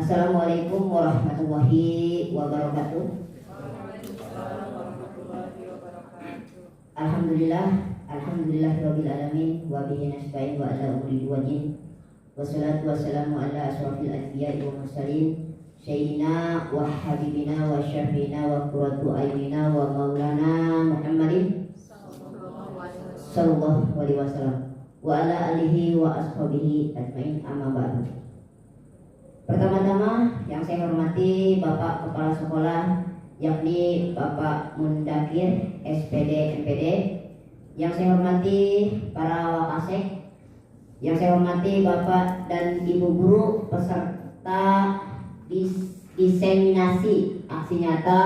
Assalamualaikum warahmatullahi wabarakatuh. Alhamdulillahirabbil alamin wa bihi nasta'in wa ala umuri wajin. Wassalatu wassalamu ala asyrafil anbiya'i wal mursalin sayyidina wa habibina wa syafiina wa qurratu a'yunina wa maulana Muhammadin sallallahu alaihi wasallam wa ala alihi wa ashabihi ajmain, amma ba'du. Pertama-tama yang saya hormati Bapak Kepala Sekolah, yakni Bapak Mundakir SPD MPD. Yang saya hormati para wakasek, yang saya hormati Bapak dan Ibu guru peserta diseminasi aksi nyata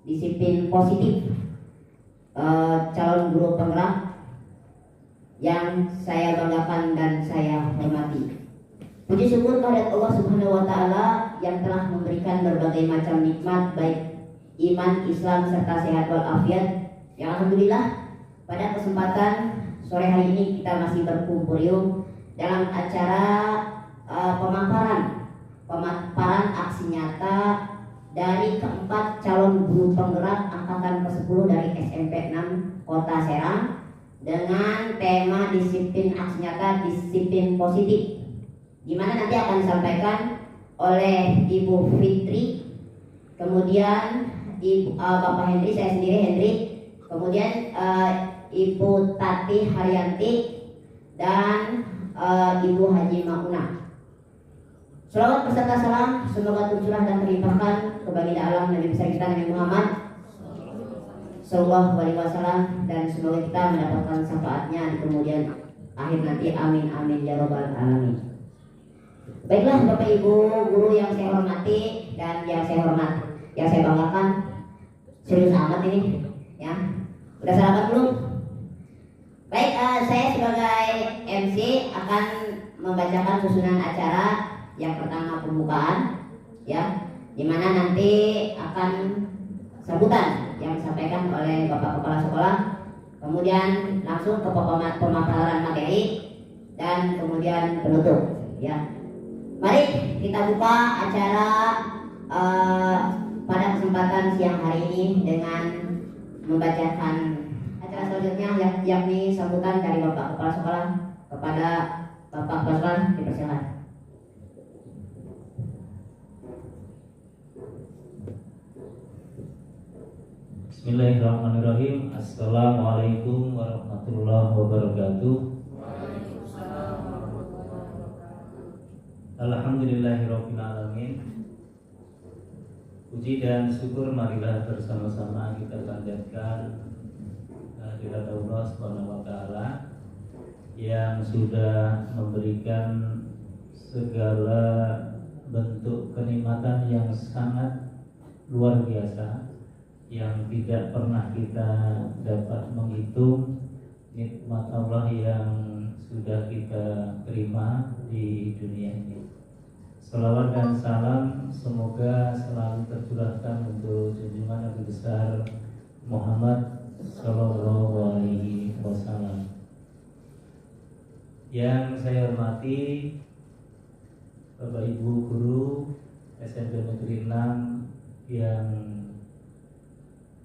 disiplin positif calon guru penggerak yang saya banggakan dan saya hormati. Puji syukur kehadirat Allah Subhanahu wa taala yang telah memberikan berbagai macam nikmat baik iman, Islam serta sehat walafiat. Yang alhamdulillah pada kesempatan sore hari ini kita masih berkumpul dalam acara pemaparan aksi nyata dari keempat calon guru penggerak angkatan ke-10 dari SMP 6 Kota Serang dengan tema disiplin aksi nyata disiplin positif, di mana nanti akan disampaikan oleh Ibu Fitri, kemudian Bapak Hendri, saya sendiri Hendri, kemudian Ibu Tati Haryanti dan Ibu Haji Mauna. Selawat beserta salam semoga tercurah dan terlimpahkan ke baginda alam Nabi besar kita Nabi Muhammad sallallahu alaihi wasallam, dan semoga kita mendapatkan syafaatnya di kemudian akhir nanti, amin amin ya robbal alamin. Baiklah Bapak Ibu guru yang saya hormati dan yang saya banggakan, serius amat ini ya. Udah sarapan belum? Baik, saya sebagai MC akan membacakan susunan acara. Yang pertama pembukaan ya, dimana nanti akan sambutan yang disampaikan oleh Bapak Kepala Sekolah, kemudian langsung ke pemaparan materi dan kemudian penutup ya. Mari kita buka acara pada kesempatan siang hari ini dengan membacakan acara selanjutnya, yakni sambutan dari Bapak Kepala Sekolah kepada Bapak Kepala Sekolah, dipersilakan. Bismillahirrahmanirrahim. Assalamualaikum warahmatullahi wabarakatuh. Alhamdulillahirabbil alamin. Puji dan syukur marilah bersama-sama kita panjatkan kehadirat Allah Subhanahu wa taala yang sudah memberikan segala bentuk kenikmatan yang sangat luar biasa, yang tidak pernah kita dapat menghitung nikmat Allah yang sudah kita terima di dunia ini. Salawat dan salam semoga selalu tercurahkan untuk junjungan Nabi besar Muhammad Sallallahu Alaihi Wasallam. Yang saya hormati Bapak Ibu guru SMP Negeri 6 yang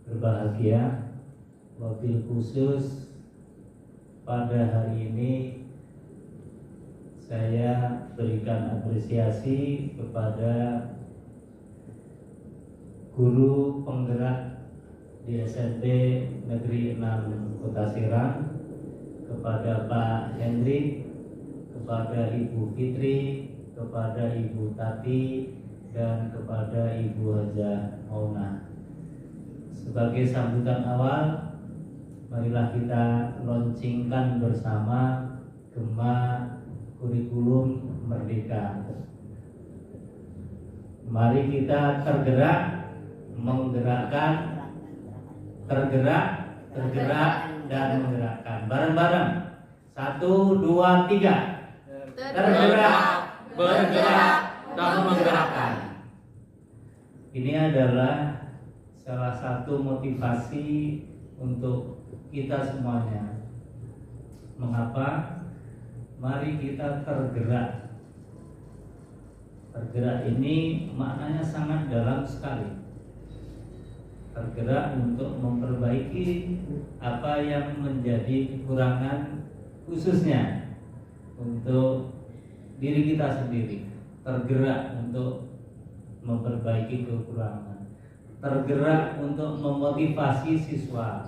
berbahagia, wabil khusus pada hari ini saya berikan apresiasi kepada guru penggerak di SMP Negeri 6 Kota Serang, kepada Pak Hendri, kepada Ibu Fitri, kepada Ibu Tati, dan kepada Ibu Haja Mauna. Sebagai sambutan awal, marilah kita launchingkan bersama Gema Kurikulum Merdeka. Mari kita tergerak, menggerakkan, tergerak, dan menggerakkan. Bareng-bareng. 1, 2, 3. Tergerak, bergerak, dan menggerakkan. Ini adalah salah satu motivasi untuk kita semuanya. Mengapa? Mari kita tergerak. Tergerak ini maknanya sangat dalam sekali. Tergerak untuk memperbaiki apa yang menjadi kekurangan, khususnya untuk diri kita sendiri. Tergerak untuk memperbaiki kekurangan, tergerak untuk memotivasi siswa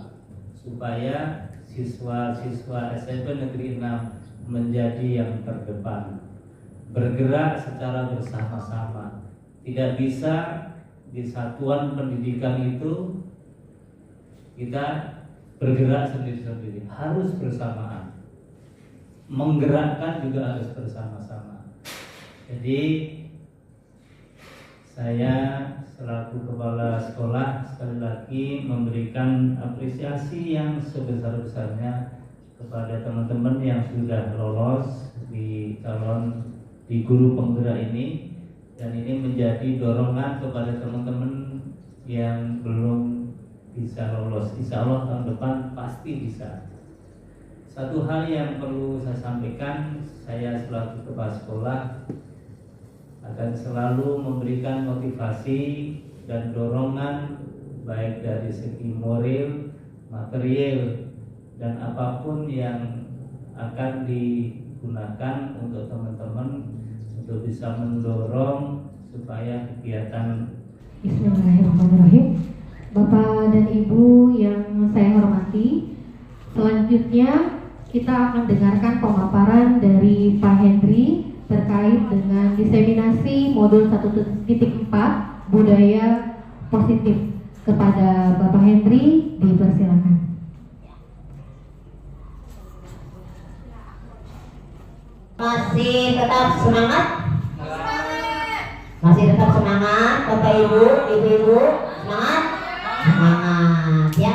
supaya siswa-siswa SMP Negeri 6 menjadi yang terdepan, bergerak secara bersama-sama. Tidak bisa di satuan pendidikan itu kita bergerak sendiri-sendiri, harus bersamaan. Menggerakkan juga harus bersama-sama. Jadi saya selaku kepala sekolah sekali lagi memberikan apresiasi yang sebesar-besarnya kepada teman-teman yang sudah lolos di calon di guru penggerak ini, dan ini menjadi dorongan kepada teman-teman yang belum bisa lolos. Insya Allah tahun depan pasti bisa. Satu hal yang perlu saya sampaikan, saya selaku kepala sekolah akan selalu memberikan motivasi dan dorongan baik dari segi moral, material, dan apapun yang akan digunakan untuk teman-teman untuk bisa mendorong supaya kegiatan. Bismillahirrahmanirrahim. Bapak dan Ibu yang saya hormati, selanjutnya kita akan dengarkan pemaparan dari Pak Hendri terkait dengan diseminasi modul 1.4 budaya positif. Kepada Bapak Hendri dipersilakan. Masih tetap semangat? Masih tetap semangat, Bapak Ibu, Ibu-ibu, semangat? Semangat ya.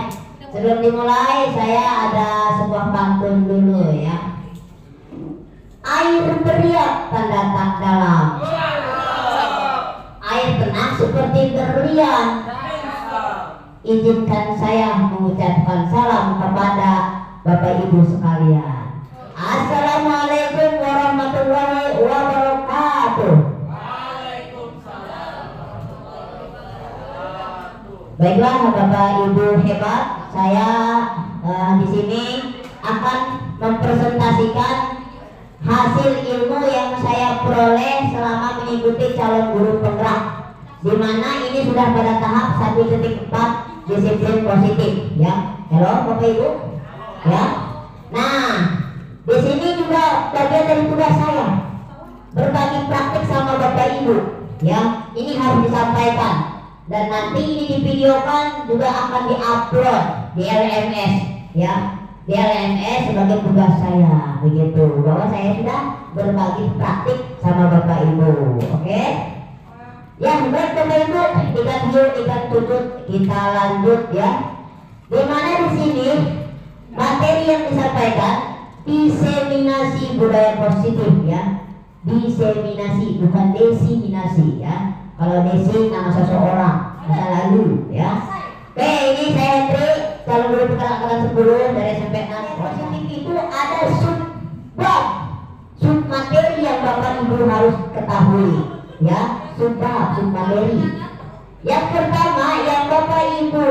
Sebelum dimulai saya ada sebuah pantun dulu ya. Air beriak tanda tak dalam, air tenang seperti berlian. Izinkan saya mengucapkan salam kepada Bapak Ibu sekalian. Assalamualaikum warahmatullahi wabarakatuh. Baiklah Bapak Ibu hebat, saya di sini akan mempresentasikan hasil ilmu yang saya peroleh selama mengikuti calon guru penggerak, di mana ini sudah pada tahap 1.4 disiplin positif ya. Halo Bapak Ibu ya. Nah, di sini juga bagian dari tugas saya berbagi praktik sama Bapak Ibu ya. Ini harus disampaikan dan nanti ini divideokan juga akan diupload di LMS ya. Di LMS sebagai tugas saya begitu, bahwa saya sudah berbagi praktik sama Bapak Ibu. Oke? Ya, baik Bapak Ibu, ikan hiu, ikan tutut, kita lanjut ya. Dimana di sini materi yang disampaikan diseminasi budaya positif ya. Diseminasi, bukan desiminasi ya. Kalau desi nama seseorang, masa lalu ya. Oke, ini saya Hendri, calon guru penggerak angkatan 10 dari SMP 6. Positif itu ada sub materi yang Bapak Ibu harus ketahui ya. Sub materi. Yang pertama yang Bapak Ibu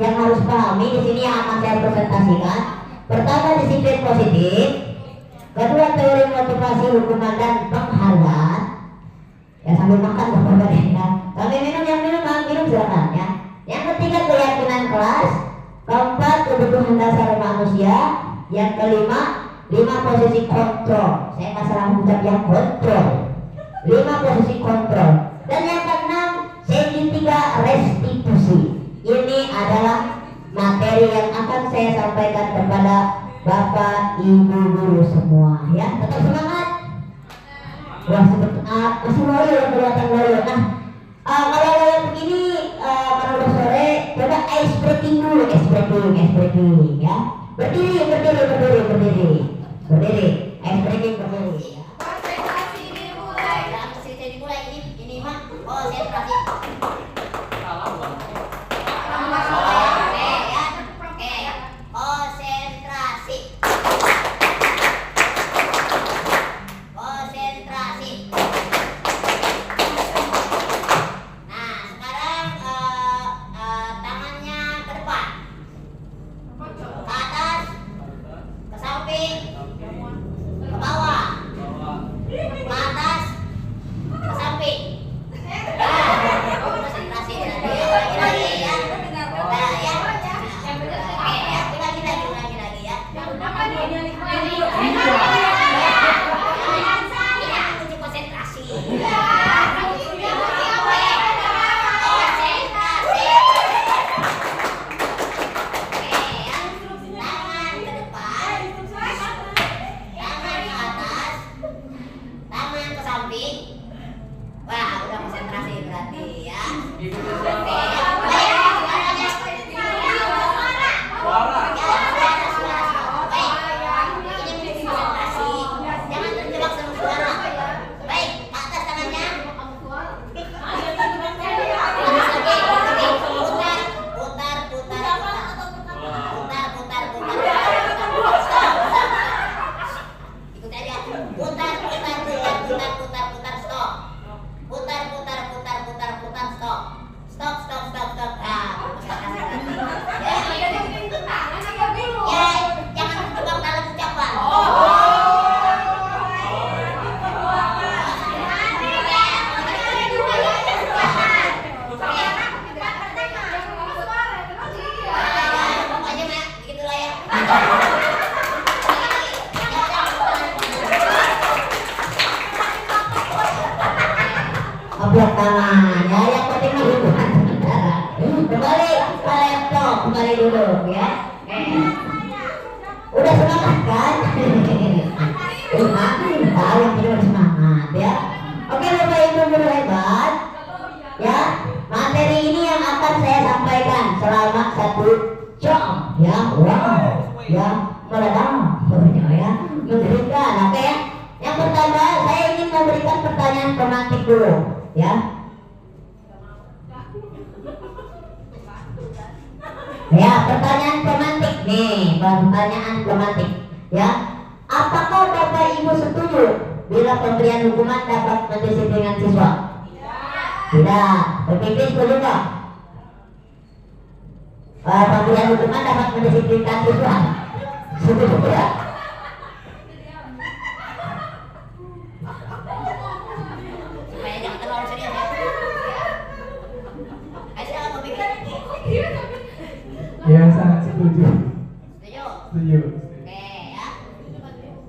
yang harus pahami di sini yang akan saya presentasikan. Pertama disiplin positif, kedua teori motivasi, hukuman dan penghargaan. Ya sambil makan Bapak ya. Sambil minum yang minum silakan ya. Yang ketiga keyakinan kelas, keempat kebutuhan dasar manusia, yang kelima 5 posisi kontrol. Saya nggak salah mengucap yang kontrol. 5 posisi kontrol. Dan yang keenam segitiga restitusi. Ini adalah materi yang akan saya sampaikan kepada Bapak Ibu guru semua ya. Tetap semangat. Wah masih loyo kelihatan loyo. Nah kalau loyo begini kalau udah sore coba ice breaking dulu, ice breaking ya. Berdiri, ice breaking berdiri ya. Konsentrasi dimulai. Ini mah konsentrasi. Salah bang. Konsentrasi. Jangan terjebak sama suara. Baik, ke atas tangannya. Ablok tangan ya, yang penting mah hubungan sementara. Kembali ke laptop, kembali duduk ya. Udah semangat kan? Tahu yang udah semangat ya. Oke Bapak Ibu guru hebat ya, materi ini yang akan saya sampaikan selama 1 jam ya. Wow ya, meledak ya, mengerikan. Oke ya. Yang pertama saya ingin memberikan pertanyaan pemantik dulu ya. Ya, pertanyaan pemantik nih, pertanyaan pemantik ya. Apakah Bapak Ibu setuju bila pemberian hukuman dapat mendisiplinkan siswa? Tidak. Pemimpin setuju nggak? Pemberian hukuman dapat mendisiplinkan siswa? Setuju tidak? Supaya jangan terlalu serius ya. Ayo pemimpin. Ya, sangat setuju. Setuju? Setuju.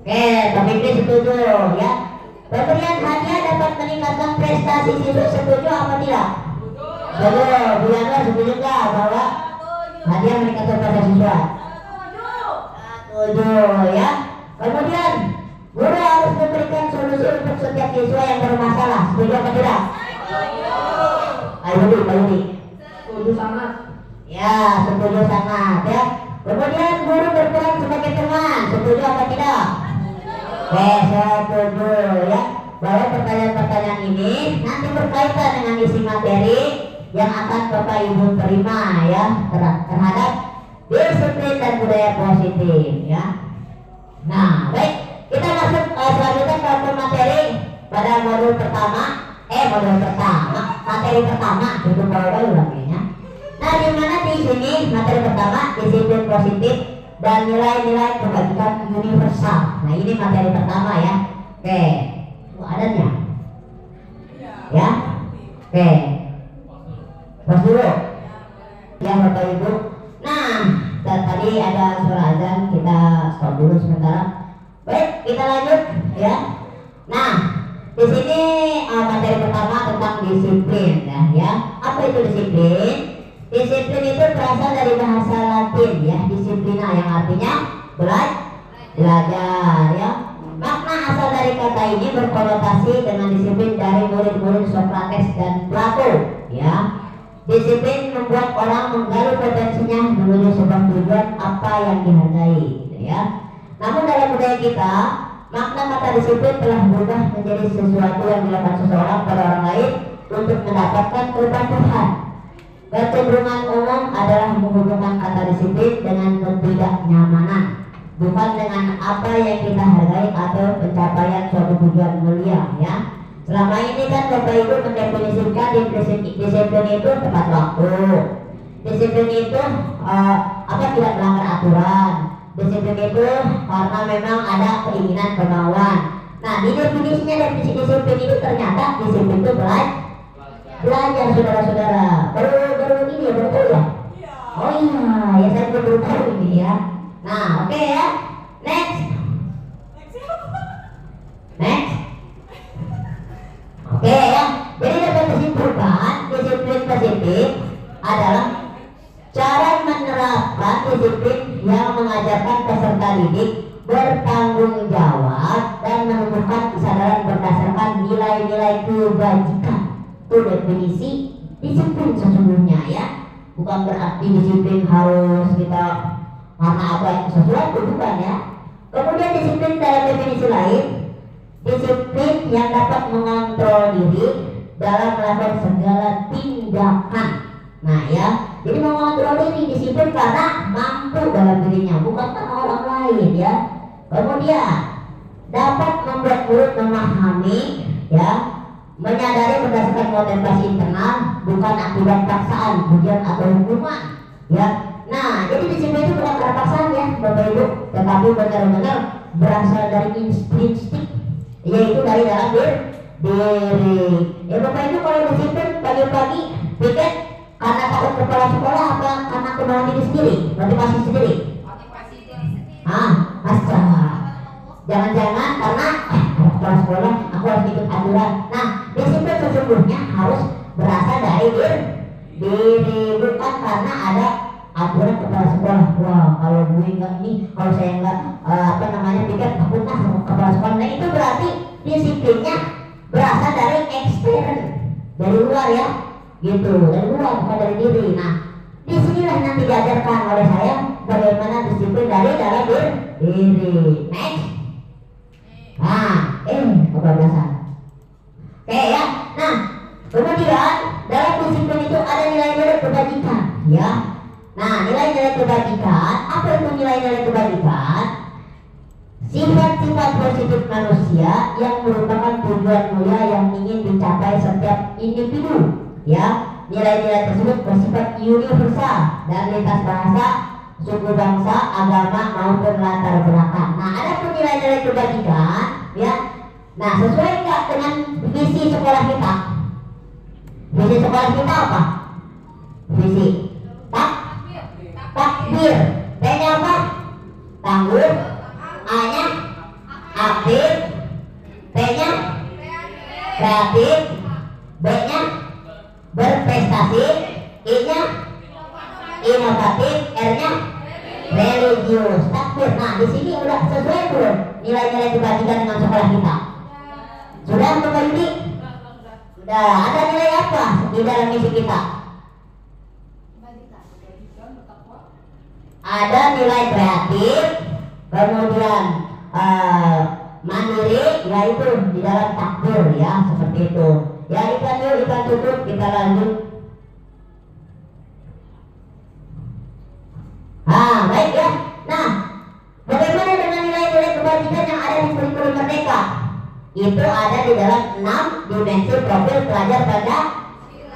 Oke, pemimpin setuju ya. Pemberian hadiah dapat meningkatkan prestasi siswa, setuju apa tidak? Setuju. Bu Yanwar setuju nggak bahwa hadiah meningkatkan prestasi siswa? Setuju ya. Kemudian guru harus memberikan solusi untuk setiap siswa yang bermasalah, setuju apa tidak? Ayo Yudi. Setuju sangat. Ya, setuju sangat ya. Kemudian guru berperan sebagai teman, setuju apa tidak? Setuju ya. Bahwa pertanyaan-pertanyaan ini nanti berkaitan dengan isi materi yang akan Bapak Ibu terima ya terhadap disiplin dan budaya positif ya. Nah, baik, kita masuk selanjutnya ke materi pada modul pertama. Materi pertama itu baru namanya. Nah, di mana di sini materi pertama disiplin positif dan nilai-nilai kebajikan universal. Nah, ini materi pertama ya. Oke, adanya ya. Oke, pas dulu ya Bapak Ibu. Nah, tadi ada suara azan, kita stop dulu sementara. Baik, kita lanjut ya. Nah, di sini materi pertama tentang disiplin ya. Apa itu disiplin? Disiplin itu berasal dari bahasa Latin ya, disiplina, yang artinya belajar ya. Makna asal dari kata ini berkonotasi dengan disiplin dari murid-murid Socrates dan Plato ya. Disiplin membuat orang menggali potensinya menuju sebuah tujuan apa yang dihargai gitu ya. Namun dalam budaya kita, makna kata disiplin telah berubah menjadi sesuatu yang dilakukan seseorang pada orang lain untuk mendapatkan kepatuhan. Kecenderungan umum adalah menghubungkan kata disiplin dengan ketidaknyamanan, bukan dengan apa yang kita hargai atau pencapaian suatu tujuan mulia ya. Selama ini kan Bapak Ibu mendefinisikan disiplin itu tepat waktu. Disiplin itu tidak melanggar aturan. Disiplin itu karena memang ada keinginan kemauan. Nah, di definisinya definisi disiplin itu ternyata disiplin itu belajar saudara-saudara. Baru ini ya, betul ya? Oh iya, ya saya baru tahu ini ya. Nah, oke ya. Next. Oke ya. Jadi dapat disimpulkan disiplin positif adalah cara menerapkan disiplin yang mengajarkan peserta didik bertanggung jawab dan menumbuhkan kesadaran berdasarkan nilai-nilai kebajikan. Itu definisi disiplin sesungguhnya ya. Bukan berarti disiplin harus kita karena apa sesuatu, bukan ya. Kemudian disiplin dalam definisi lain, disiplin yang dapat mengontrol diri dalam melakukan segala tindakan. Nah ya, jadi mengontrol diri disiplin karena mampu dalam dirinya, bukan karena orang lain ya. Kemudian dapat membuat murid memahami ya, menyadari berdasarkan motivasi internal, bukan akibat paksaan, ujian atau hukuman ya. Nah, jadi disiplin itu bukan karena paksaan ya Bapak Ibu, tetapi benar-benar berasal dari insting, yaitu dari dalam diri. Ya Bapak Ibu, kalau disiplin pagi-pagi piket karena takut kepala sekolah apa karena kemauan diri sendiri, motivasi sendiri? Motivasi diri sendiri. Asa. Jangan-jangan karena kepala sekolah aku harus ikut aturan. Nah, disiplin sesungguhnya harus berasal dari diri, bukan karena ada aturan kepala sekolah. Wah, kalau gue enggak ini, kalau saya enggak pikir takut kepala sekolah. Nah, itu berarti disiplinnya berasal dari ekstern, dari luar ya, gitu, dari luar bukan dari diri. Nah, disinilah nanti diajarkan oleh saya bagaimana disiplin dari dalam diri. Next. Kebablasan. Oke ya. Nah, kemudian dalam disiplin itu ada nilai-nilai kebajikan ya. Nah, nilai-nilai kebajikan, apa itu nilai-nilai kebajikan? Sifat-sifat positif manusia yang merupakan tujuan mulia yang ingin dicapai setiap individu ya. Nilai-nilai tersebut bersifat universal dan lintas bahasa, suku bangsa, agama maupun latar belakang. Nah, ada pun nilai-nilai kebajikan ya. Nah, sesuai enggak dengan visi sekolah kita? Visi sekolah kita apa? Visi takbir. T-nya apa? Tangguh. A-nya aktif. T-nya kreatif. B-nya berprestasi. I-nya inovatif. R-nya religius. Takbir. Nah, di sini udah sesuai belum nilai-nilai kebajikan dengan sekolah kita? Sudah Bapak Yudi? Sudah. Ada nilai apa di dalam misi kita? Ada nilai kreatif, kemudian mandiri, yaitu di dalam takbir ya, seperti itu. Ya, iklan tutup, kita lanjut. Baik ya. Nah, bagaimana dengan nilai-nilai kebajikan yang ada di kurikulum Merdeka? Itu ada di dalam 6 dimensi profil pelajar pada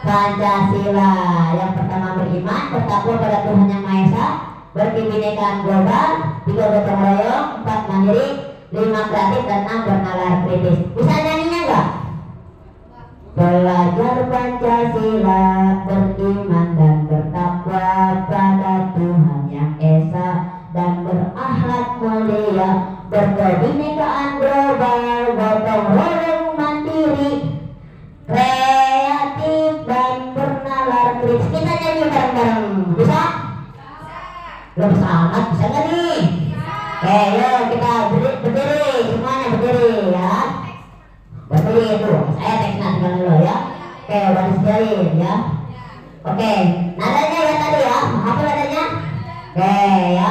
Pancasila. Yang pertama beriman, bertakwa pada Tuhan Yang Maha Esa, berkebinekaan global, 3 gotong royong, 4 mandiri, 5 kreatif, dan 6 bernalar kritis. Bisa nyanyinya enggak? Pelajar Pancasila beriman dan bertakwa pada Tuhan Yang Esa dan berakhlak mulia, berkebinekaan global, gotong royong, mandiri, kreatif, dan bernalar kritis. Kita nyanyi bareng-bareng. Bisa? Belum sangat, bisa nggak nih? Oke, yuk kita berdiri, semuanya berdiri ya. Berdiri itu, saya teks nanti dulu ya. Oke, udah disediain ya. Oke, nadanya ya tadi ya, apa nadanya? Oke ya.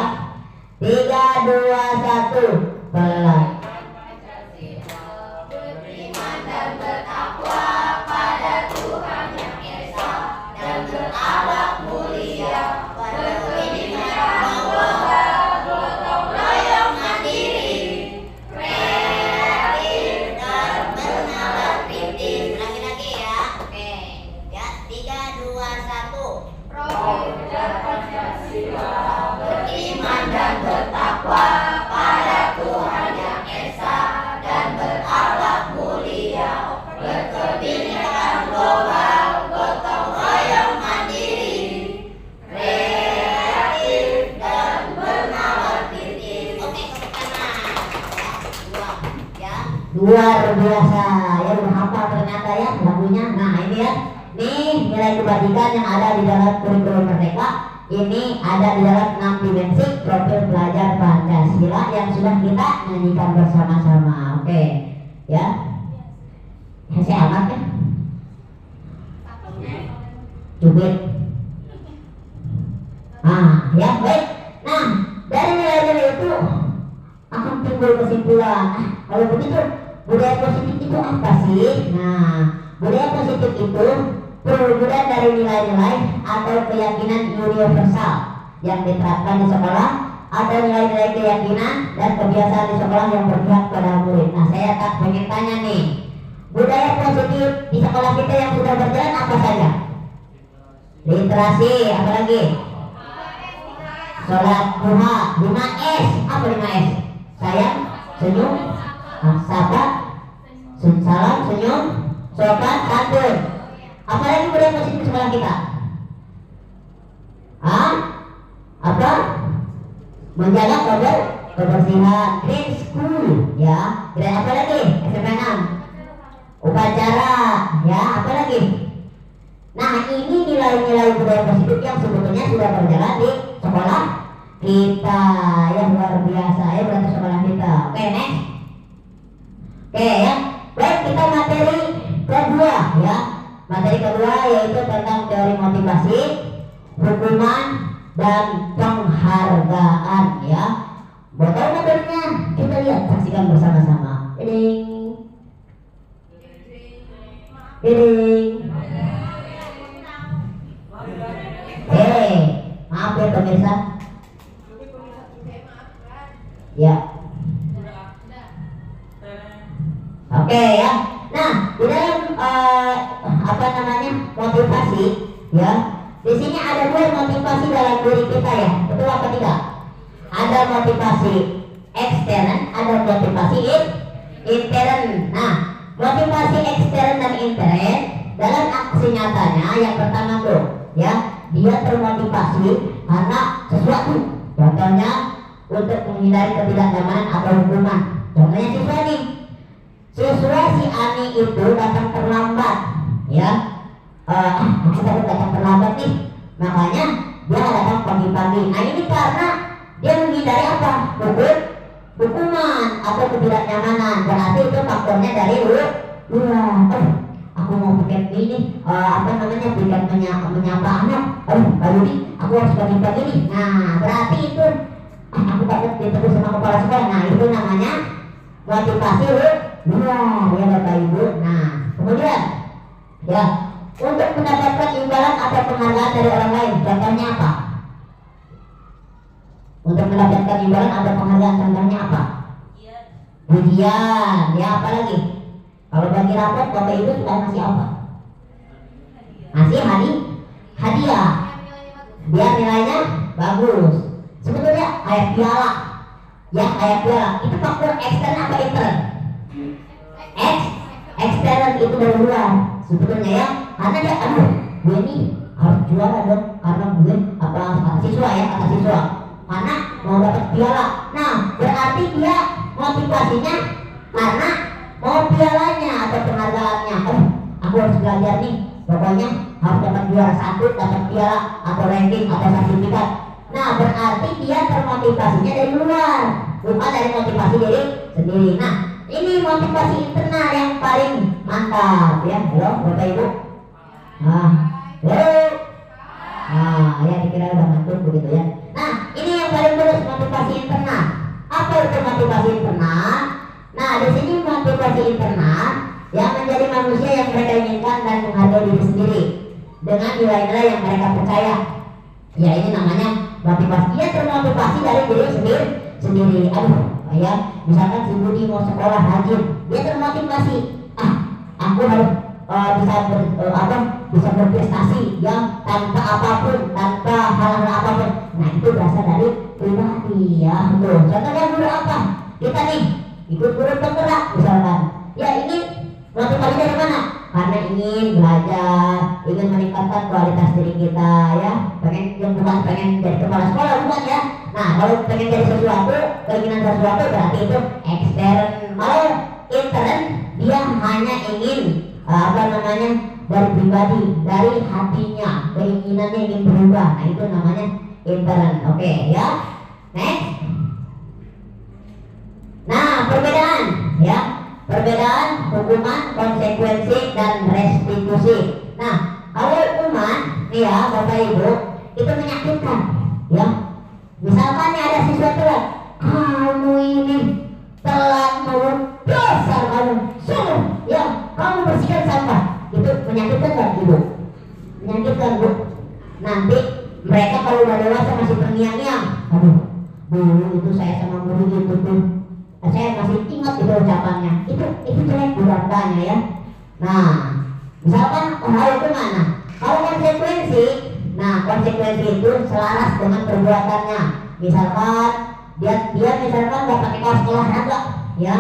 3, 2, 1, pelan. Beriman dan bertakwa pada Tuhan Yang Esa dan berakhlak mulia, berkebinekaan global, gotong royong, mandiri, kreatif, dan bernalar kritis. Lagi-lagi ya. Oke. Ya, 3, 2, 1. Pelajar Pancasila beriman dan bertakwa pada Tuhan Yang Esa dan berakhlak mulia, berkebinekaan global, gotong royong, mandiri, kreatif, dan bernalar kritis. Oke, ke kanan. Ya, luar biasa. Ya, udah hafal ternyata ya lagunya. Nah, ini ya. Nih nilai kebajikan yang ada di dalam kurikulum Merdeka. Ini ada di dalam 6 dimensi profil pelajar Pancasila yang sudah kita nyanyikan bersama-sama. Oke, ya. Saya amat ya. cubit. Ya baik. Nah, dari nilai-nilai itu akan timbul kesimpulan. Kalau begitu, budaya positif itu apa sih? Nah, budaya positif itu perwujudan dari nilai-nilai atau keyakinan universal yang diterapkan di sekolah atau nilai-nilai keyakinan dan kebiasaan di sekolah yang berpihak pada murid. Nah, saya tak pengen tanya nih, budaya positif di sekolah kita yang sudah berjalan apa saja? Literasi, apa lagi? Sholat duha, 5S. Apa 5S? Sayang, senyum, sabar, salam, senyum, sopan, santun. Apa lagi budaya positif di sekolah kita? Apa? Menjaga kebersihan, green school, ya. Dan apa lagi? SMP 6. Upacara, ya. Apa lagi? Nah, ini nilai-nilai budaya positif yang sebetulnya sudah berjalan di sekolah kita. Yang luar biasa, ya, berarti sekolah kita. Oke, next. Oke, ya. Baik, kita materi kedua, ya. Materi kedua yaitu tentang teori motivasi, hukuman, dan penghargaan, ya. Buat tahu materinya, kita lihat, saksikan bersama-sama. Ding. Maaf ya pemirsa. Ya. Oke, ya. Nah, di dalam motivasi, ya. Di sini ada dua motivasi dalam diri kita, ya. Betul apa tidak? Ada motivasi ekstern, ada motivasi intern. Nah, motivasi ekstern dan intern dalam aksi nyatanya yang pertama tuh, ya, dia termotivasi karena sesuatu. Contohnya untuk menghindari ketidaknyamanan atau hukuman. Contohnya siswa nih. Siswa si Ani itu datang terlambat, ya. Kita datang terlambat nih, makanya dia datang pagi-pagi. Nah, ini karena dia menghindari apa? Hukuman atau ketidaknyamanan. Berarti itu faktornya dari aku mau bikin ini, bikin menyapa anak. Aku harus pagi-pagi nih. Nah, berarti itu aku takut ditegur sama kepala sekolah. Nah, itu namanya motivasi ya Bapak Ibu. Nah, kemudian, ya, untuk mendapatkan imbalan atau penghargaan dari orang lain, contohnya apa? Untuk mendapatkan imbalan atau penghargaan, contohnya apa? Pujian, ya, apa lagi? Kalau bagi rapot, Bapak Ibu sudah ngasih apa? Ngasih hadiah, biar nilainya bagus. Sebetulnya kayak piala, ya, kayak piala. Itu faktor ekstern apa intern? Ekstern itu dari luar, sebetulnya, ya. Karena dia, gue ini harus juara dong, karena gue kata siswa, karena mau dapat piala. Nah, berarti dia motivasinya karena mau pialanya atau penghargaannya. Aku harus belajar nih, pokoknya harus dapat juara 1, dapat piala atau ranking atau sertifikat. Nah, berarti dia termotivasinya dari luar, bukan dari motivasi diri sendiri. Nah, ini motivasi internal yang paling mantap, ya. Halo Bapak Ibu. Ya, dikira udah ngantuk begitu, ya. Nah, ini yang paling bagus, motivasi internal. Apa itu motivasi internal? Nah, di sini motivasi internal yang menjadi manusia yang mereka inginkan dan menghargai diri sendiri dengan nilai-nilai yang mereka percaya. Ya, ini namanya motivasi. Dia termotivasi dari diri sendiri. Ya, misalkan si Budi mau sekolah rajin, dia termotivasi. Aku harus bisa berprestasi, yang tanpa apapun, tanpa hal-hal apapun. Nah, itu berasal dari pribadi, ya. Tuh, contohnya guru apa? Kita nih ikut guru penggerak misalkan. Ya, ini motivasi dari mana? Karena ingin belajar, ingin meningkatkan kualitas diri kita, ya. Bukan pengen jadi kepala sekolah, bukan, ya. Nah, kalau pengen jadi sesuatu, keinginan sesuatu, berarti itu ekstern. Kalau intern, dia hanya ingin dari pribadi, dari hatinya, keinginannya ingin berubah. Nah, itu namanya intern. Oke, ya. Next. Nah, perbedaan, ya. Perbedaan hukuman, konsekuensi, dan restitusi. Nah, kalau hukuman, nih ya Bapak Ibu, itu menyakitkan ya. Misalkan ada siswa telat, kamu ini telat menurut dasar kamu, suruh ya kamu bersihkan sampah, itu menyakitkan nggak Ibu? Menyakitkan Bu. Nanti mereka kalau udah dewasa masih terngiang-ngiang, aduh dulu itu saya sama guru gitu tuh, saya masih ingat itu ucapannya, itu jelek budakanya ya. Nah misalkan hal itu mana? Kalau konsekuensi, nah konsekuensi itu selaras dengan perbuatannya. Misalkan dia misalkan nggak pakai kaos olahraga, ya.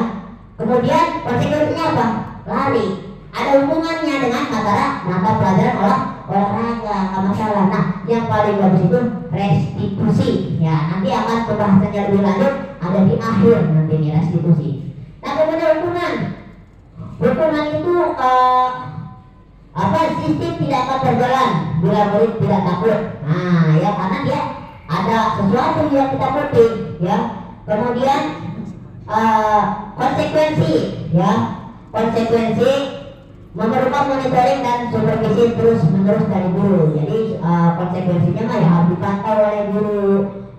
Kemudian konsekuensinya apa? Lari. Ada hubungannya dengan mata pelajaran olahraga, nggak masalah. Nah, yang paling bagus itu restitusi. Ya, nanti akan pembahasannya lebih lanjut ada di akhir nanti nih restitusi. Nah, kemudian hukuman itu sistem tidak akan berjalan bila murid tidak takut. Nah ya, karena dia ada sesuatu yang kita takuti ya. Kemudian konsekuensi memerlukan monitoring dan supervisi terus menerus dari guru. Jadi konsekuensinya mah ya harus dipantau oleh guru,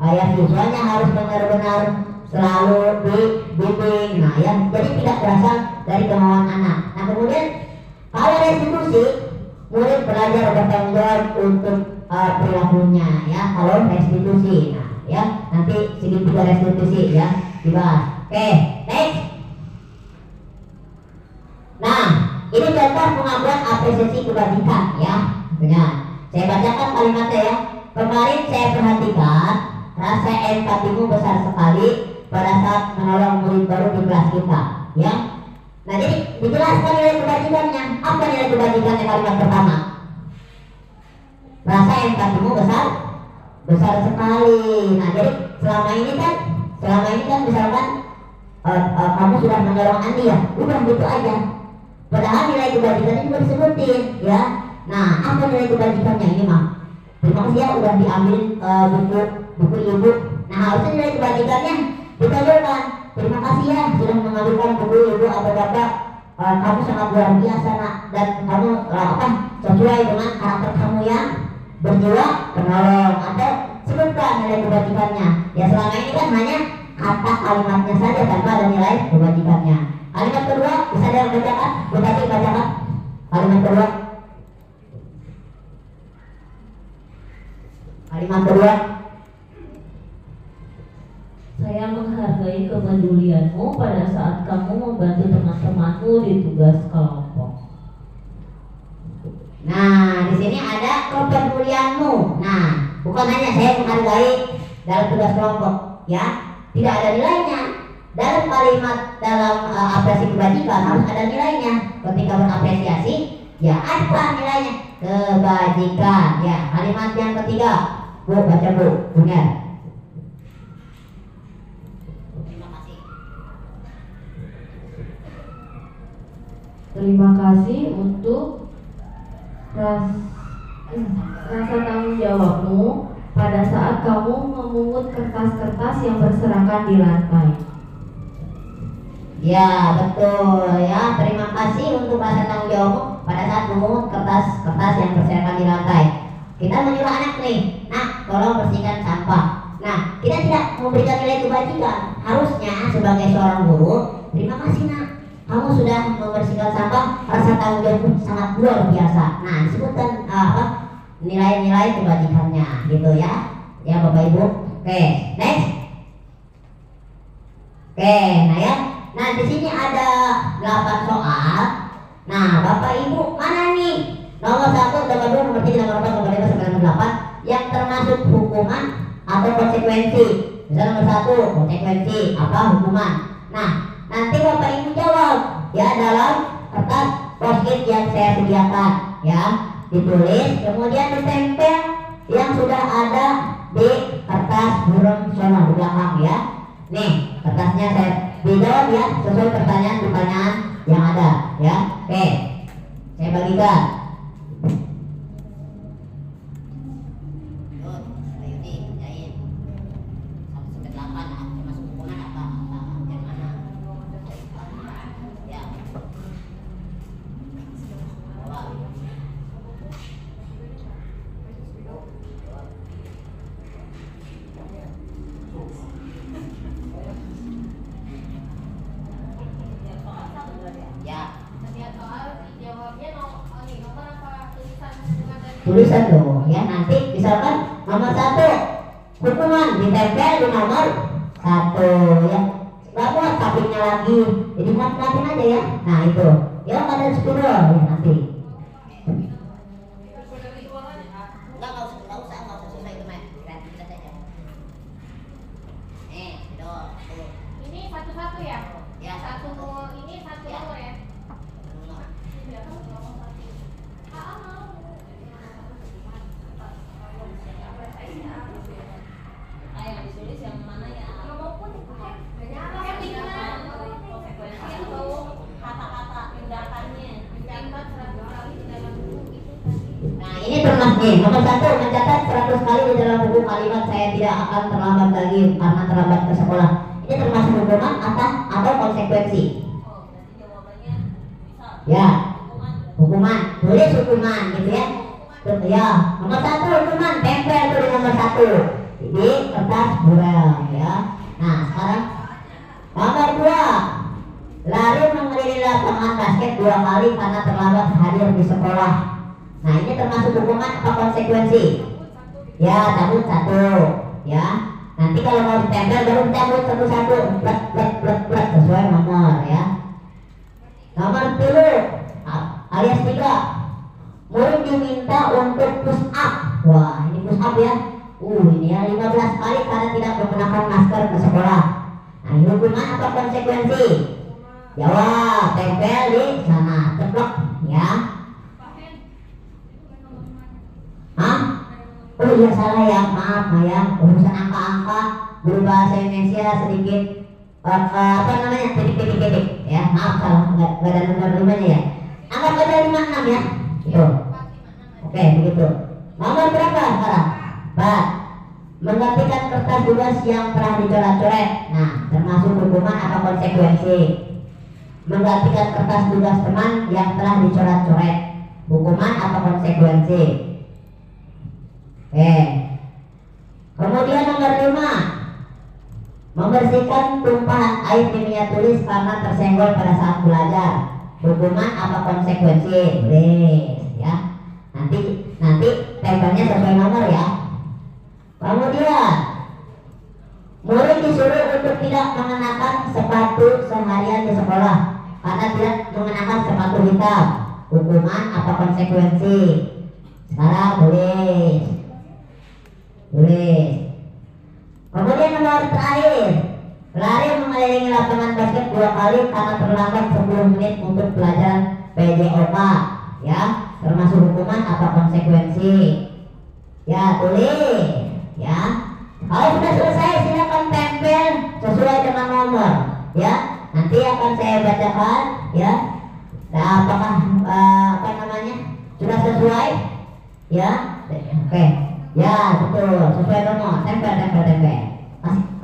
ya siswanya harus benar-benar selalu dibimbing. Nah ya, jadi tidak berasal dari kemauan anak. Nah kemudian kalau restitusi, murid belajar bertanggung jawab untuk perilakunya ya. Kalau restitusi, nah ya nanti segitiga restitusi ya dibahas. Oke, next. Nah, ini contoh pengakuan apresiasi kebajikan ya. Tentunya saya bacakan kalimatnya ya. Kemarin saya perhatikan rasa empatimu besar sekali pada saat menolong murid baru di kelas kita ya. Nah jadi dijelaskan nilai kebajikannya. Apa nilai kebajikannya kalimat pertama? Rasa empatimu besar sekali. Nah jadi selama ini kan misalkan kamu sudah menolong Andi ya, udah gitu aja. Padahal nilai kebajikannya juga disebutin ya. Nah apa nilai kebajikannya ini mah? Terima kasih ya udah diambil buku ibu. Nah harusnya nilai kebajikannya ditonjolkan. Terima kasih ya sudah mengambilkan buku ibu atau bapak. Kamu sangat luar biasa nak, dan kamu sesuai dengan karakter kamu yang berjiwa penolong. Atau sebutkan nilai kebajikannya. Ya selama ini kan hanya kata kalimatnya saja tanpa ada nilai kebajikannya. Kalimat kedua bisa ada yang bacakan? Bupati bacakan kalimat kedua. Kalimat kedua. Saya menghargai kepedulianmu pada saat kamu membantu teman-temanmu di tugas kelompok. Nah, di sini ada kepedulianmu. Nah, bukan hanya saya menghargai dalam tugas kelompok, ya. Tidak ada nilainya. Dalam kalimat apresiasi kebajikan harus ada nilainya. Ketika mengapresiasi, ya apa nilainya? Kebajikan. Ya, kalimat yang ketiga. Bu, baca Bu, benar. Terima kasih untuk rasa tanggung jawabmu pada saat kamu memungut kertas-kertas yang berserakan di lantai. Ya betul ya. Terima kasih untuk rasa tanggung jawabmu pada saat memungut kertas-kertas yang berserakan di lantai. Kita menyuruh anak nih, nah tolong bersihkan sampah. Nah kita tidak memberikan nilai kebajikan. Harusnya sebagai seorang guru, terima kasih nak, kamu sudah membersihkan sampah, rasa tanggung jawabmu sangat luar biasa. Nah disebutkan nilai-nilai kebajikannya gitu ya. Ya Bapak Ibu. Oke, next. Oke, nah ya. Nah di sini ada 8 soal. Nah Bapak Ibu mana nih? Nomor 1, nomor 2, nomor 3, nomor 4, nomor 5, sampai nomor 8 yang termasuk hukuman atau konsekuensi. Misalnya nomor 1 konsekuensi apa hukuman. Nah nanti Bapak Ibu jawab ya dalam kertas post-it yang saya sediakan ya, ditulis kemudian ditempel yang sudah ada di kertas burung sono di belakang ya. Nih kertasnya saya dijawab ya sesuai pertanyaan yang ada ya. Oke, saya bagikan. tulisan dong ya. Nanti misalkan nomor 1 hukuman ditempel di nomor 1 ya. Nggak buat sampingnya lagi, jadi ngeliatin aja ya. Nah itu ya ada spiral ya nanti. Nggak usah susah itu mah. Kreativitas aja. Tuh. Ini satu-satu ya? Ya. Satu ini satu Ya. nomor ya? Yang ditulis yang mana ya? Kata-kata tindakannya. Mencatat 100 kali di dalam buku itu tadi. Nah ini termasuk nih nomor 1 mencatat 100 kali di dalam buku kalimat saya tidak akan terlambat lagi karena terlambat ke sekolah. Ini termasuk hukuman atau konsekuensi? Oh, berarti jawabannya misal. Ya, Hukuman. hukuman, tulis hukuman gitu ya. Tuh, ya, nomor 1 hukuman tempel tuh di nomor 1 di kertas buram ya. Nah sekarang nomor 2 lari mengelilingi lapangan basket 2 kali karena terlambat hadir di sekolah. Nah ini termasuk hukuman atau konsekuensi? Ya, cabut 1 ya. Nanti kalau mau ditempel baru cabut satu-satu, plek sesuai nomor ya. Nomor 3 alias 3 murid diminta untuk push up. Wah ini push up ya. Ini ya 15 kali karena tidak menggunakan masker ke sekolah. Nah ini hukuman atau konsekuensi? Jawab, tempel di sana, ceplok ya. Hah? Oh iya salah ya, maaf ya. Urusan angka-angka berbahasa Indonesia sedikit apa namanya titik ya. Maaf salah, nggak ada nomor-nomornya ya. Anggap aja 56 ya. Itu. Oke begitu. Nomor berapa sekarang? 4. Menggantikan kertas tugas yang telah dicoret-coret. Nah termasuk hukuman atau konsekuensi? Menggantikan kertas tugas teman yang telah dicoret-coret, hukuman atau konsekuensi? Kemudian nomor 5 membersihkan tumpahan air di meja tulis karena tersenggol pada saat belajar, hukuman atau konsekuensi? Boleh ya. Nanti tempelnya sesuai nomor ya. Kemudian murid disuruh untuk tidak mengenakan sepatu seharian di sekolah karena tidak mengenakan sepatu hitam, hukuman atau konsekuensi? Sekarang tulis. Kemudian nomor terakhir, lari mengelilingi lapangan basket 2 kali karena terlambat 10 menit untuk pelajaran PJOK ya, termasuk hukuman atau konsekuensi? Ya tulis ya. Kalau sudah selesai silakan tempel sesuai dengan nomor ya. Nanti akan saya bacakan ya. Nah, apakah sudah sesuai ya? Oke. Ya betul, sesuai nomor, tempel.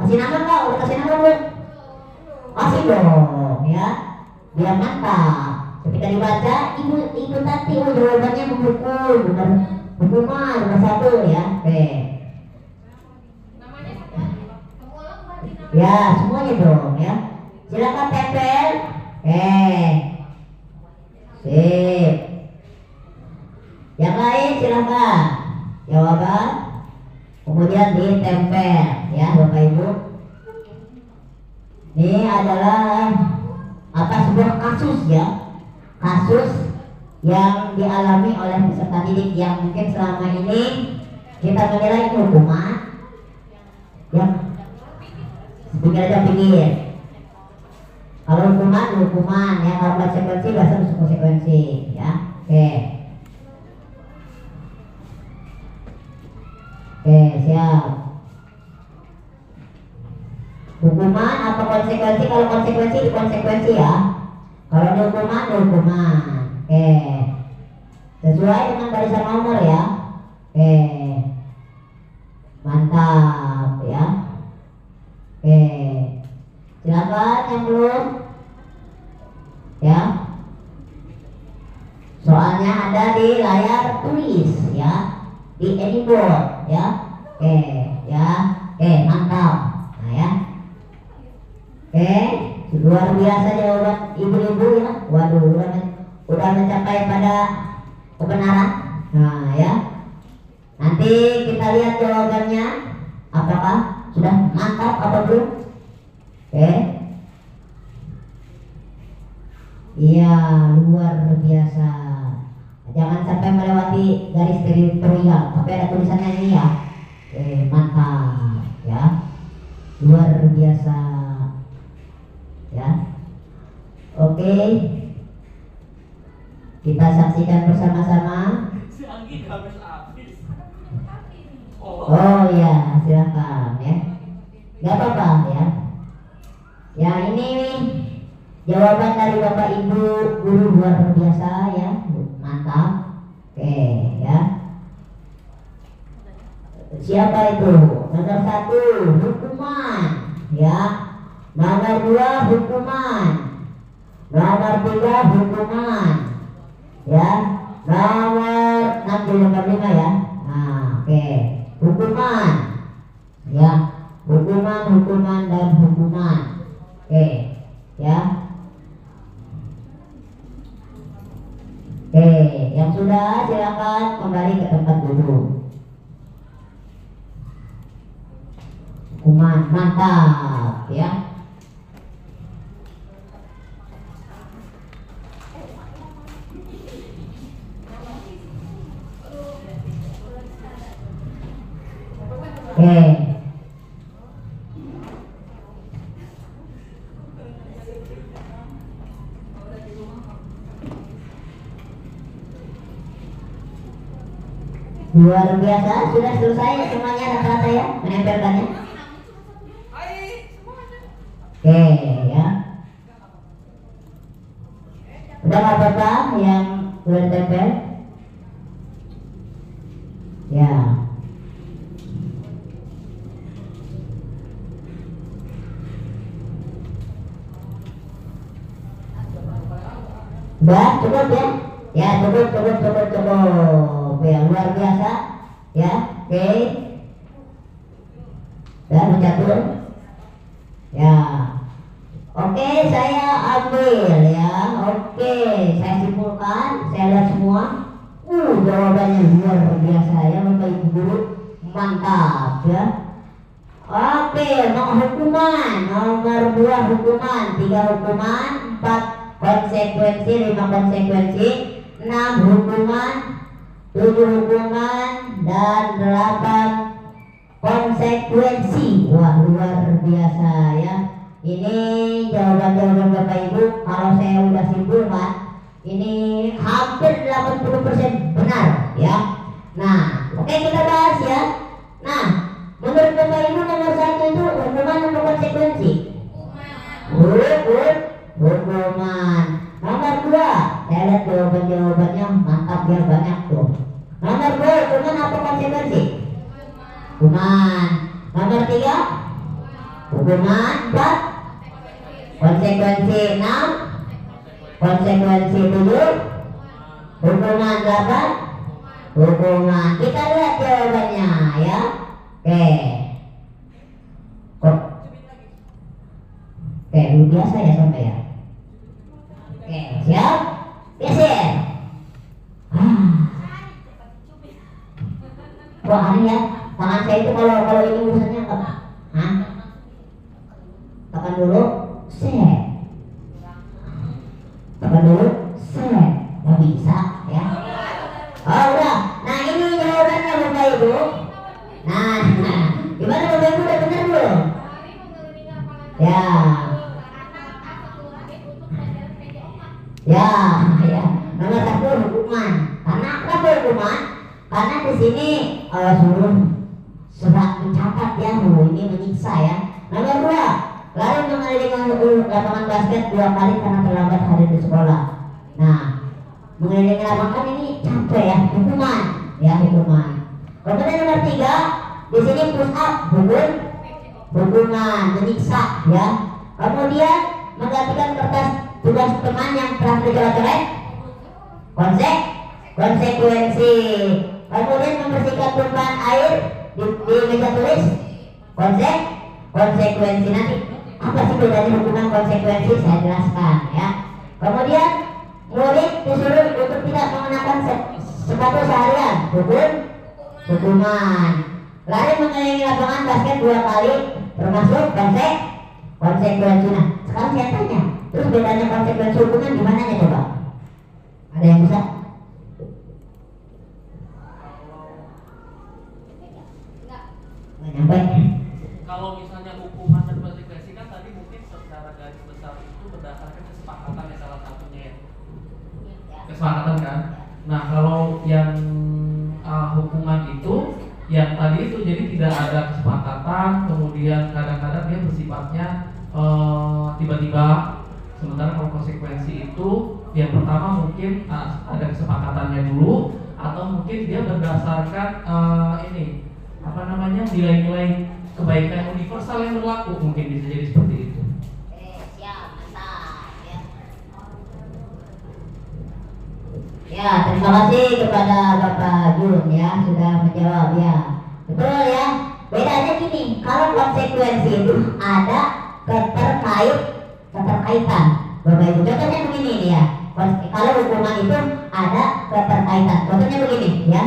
Kasih nama nggak? Udah kasih nama belum? Kasih dong ya, biar mantap. Ketika dibaca, ibu tati jawabannya memukul, bukan hukuman nomor 1 ya. Oke. Namanya satu mengulang berarti namanya. Ya semuanya dong ya. Silakan tempel. Sip. Yang lain silakan jawaban, kemudian ditempel ya Bapak Ibu. Ini adalah sebuah kasus ya, kasus yang dialami oleh peserta didik yang mungkin selama ini kita menilai hukuman yang pikir aja pikir. Kalau hukuman ya, kalau konsekuensi bahasa konsekuensi ya. Oke, siap. Hukuman atau konsekuensi? Kalau konsekuensi di konsekuensi ya. Kalau hukuman. Oke. Sesuai dengan barisan nomor ya. Oke. Mantap ya. Oke. Silakan yang belum. Ya. Soalnya ada di layar tulis ya. Di anyboard ya. Oke ya. Oke, mantap. Nah ya. Oke, luar biasa jawaban ibu-ibu ya. Waduh, udah mencapai pada kebenaran. Nah ya. Nanti kita lihat jawabannya. Apakah sudah mantap apa belum? Oke. Iya, luar biasa. Jangan sampai melewati garis teritorial. Tapi ada tulisannya ini ya. Mantap ya. Luar biasa. Ya. Oke. Kita saksikan bersama-sama. Oh ya, silakan ya. Gak apa-apa ya. Ya ini nih jawaban dari Bapak Ibu guru luar biasa ya. Mantap. Oke ya. Siapa itu? Nomor 1 hukuman ya. Nomor 2 hukuman. Nomor 3 hukuman ya. Nomor 5 ya. Nah, oke. Hukuman ya. Hukuman dan hukuman. Oke ya. Oke, yang sudah silakan kembali ke tempat duduk. Hukuman mantap ya. Oke. Luar biasa, sudah selesai semuanya rata-rata ya menempelkannya. Oke ya. Udah nggak apa-apa yang sudah ditempel? Ya. Udah cukup ya? Ya cukup. Ya luar biasa ya. Oke. Dan mencatur. Ya. Oke, saya ambil ya. Oke, saya simpulkan, saya lihat semua. Jawabannya luar biasa ya Bapak Ibu guru. Mantap ya. Oke, nomor 2 hukuman, 3 hukuman, 4 konsekuensi, 5 konsekuensi, 6 hukuman, 7 hukuman, dan 8 konsekuensi. Wah, luar biasa ya. Ini jawaban-jawaban Bapak Ibu. Kalau saya udah simpulkan, ini hampir 80% benar ya. Nah, oke kita bahas ya. Nah, menurut Bapak Ibu nomor 1 itu hukuman atau konsekuensi? Hukuman. Nomor 2, saya lihat jawabannya mantap ya, banyak tuh. Nomor 2 hukuman atau konsekuensi? Hukuman. Nomor 3 hukuman. 4 konsekuensi. 6 konsekuensi. 7 hukuman. 8 hukuman. Kita lihat jawabannya ya. Oke. Oke, biasa ya sampai ya. Oke, siap? Geser. Wah, aneh ya. Tangan saya itu kalau ini urusannya apa? Tekan dulu, set. Tekan dulu, set. Gak bisa ya. Oh udah. Nah ini jawabannya Bapak Ibu. Nah, gimana Bapak Ibu, udah benar belum? Ya. Ya. Nomor 1 hukuman. Karena apa hukuman? Karena di sini suruh surat mencatat ya, ini menyiksa ya. Nomor 2, lari mengelilingi lapangan basket 2 kali karena terlambat hadir di sekolah. Nah, mengelilingi lapangan ini capek ya, hukuman. Kemudian nomor 3, di sini push up, hukuman, menyiksa ya. Kemudian menggantikan kertas tugas teman yang telah tercoret-coret, konsekuensi. Kemudian membersihkan tumpahan air di meja tulis, konsekuensi. Nanti apa sih bedanya hukuman konsekuensi, saya jelaskan ya. Kemudian murid disuruh untuk tidak mengenakan sepatu seharian, hukuman. Lari mengelilingi lapangan basket 2 kali termasuk konsekuensi. Nah, sekarang saya tanya, terus bedanya konsekuensi hukuman di mananya coba? Ada yang bisa? Nggak nyampe. Kalau misalnya hukuman dan konsekuensi kan tadi mungkin secara garis besar itu berdasarkan kesepakatan ya salah satunya ya. Kesepakatan kan. Nah kalau yang hukuman itu yang tadi itu jadi tidak ada kesepakatan, kemudian kadang-kadang dia bersifatnya tiba-tiba. Sementara kalau konsekuensi itu yang pertama mungkin ada kesepakatannya dulu, atau mungkin dia berdasarkan nilai-nilai kebaikan universal yang berlaku, mungkin bisa jadi seperti itu. Siap, mantap ya. Ya, terima kasih kepada Bapak Jun ya sudah menjawab ya. Betul ya. Bedanya gini, kalau konsekuensi itu ada keterkaitan. Bapak Ibu, contohnya begini nih ya. Kalau hukuman itu ada keterkaitan. Contohnya begini ya.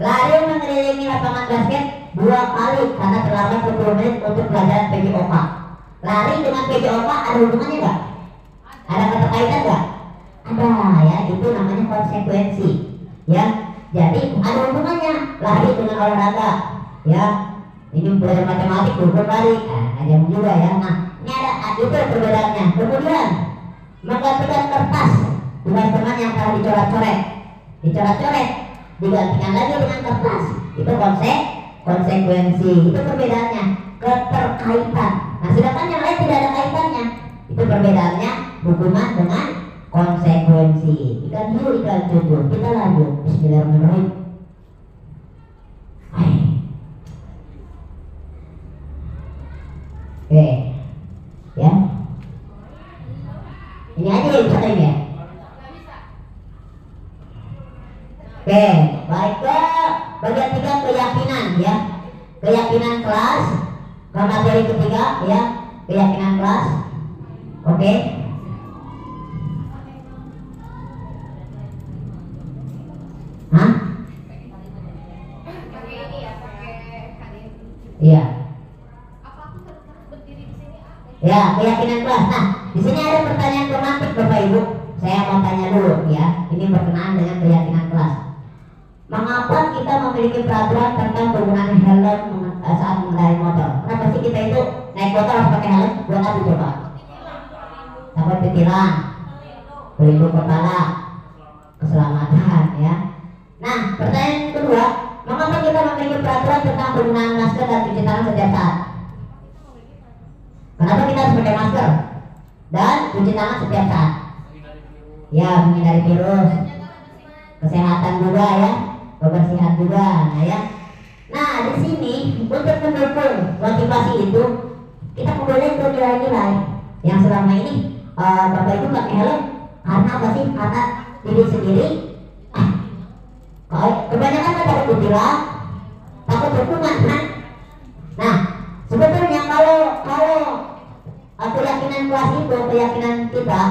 Lari mengelilingi lapangan basket 2 kali karena terlambat 10 menit untuk pelajaran PJOK. Lari dengan PJOK ada hubungannya nggak? Ada keterkaitan nggak? Ada ya, itu namanya konsekuensi ya. Jadi ada hubungannya lari dengan olahraga ya. Ini belajar matematik hukum lari, ada juga ya. Nah, ini ada itu perbedaannya. Kemudian menggantikan kertas bukan teman yang telah dicoret-coret, digantikan lagi dengan kertas, itu konsekuensi. Itu perbedaannya, keterkaitan. Nah, sedangkan yang lain tidak ada kaitannya. Itu perbedaannya hukuman dengan konsekuensi. Ikan hiu, ikan cucu. Kita lanjut. Bismillahirrahmanirrahim. Oke, ya. Ini aja yang bisa ini ya. Oke, baik ke bagian 3 keyakinan ya. Keyakinan kelas, ke materi ketiga ya, keyakinan kelas. Oke. Hah? Pakai ini ya, pakai HDMI. Iya. Apa aku harus berdiri di sini? Ya, keyakinan kelas. Nah, di sini ada pertanyaan romantik Bapak Ibu. Saya mau tanya dulu ya. Ini berkenaan dengan keyakinan kelas. Mengapa kita memiliki peraturan tentang penggunaan helm saat mengendarai motor? Kenapa sih kita itu naik motor harus pakai helm? Buat apa coba? Takut ditilang, pelindung kepala, keselamatan ya. Nah, pertanyaan kedua, mengapa kita memiliki peraturan tentang penggunaan masker dan cuci tangan setiap saat? Kenapa kita harus pakai masker dan cuci tangan setiap saat? Ya, menghindari virus, kesehatan juga ya, kebersihan juga, nah ya. Nah, di sini untuk mendukung motivasi itu kita kembali ke nilai-nilai yang selama ini Bapak Ibu pakai helm karena apa sih? Karena diri sendiri. Kebanyakan kan takut ditilang, takut hukuman kan? Nah, sebetulnya kalau keyakinan kelas itu, keyakinan kita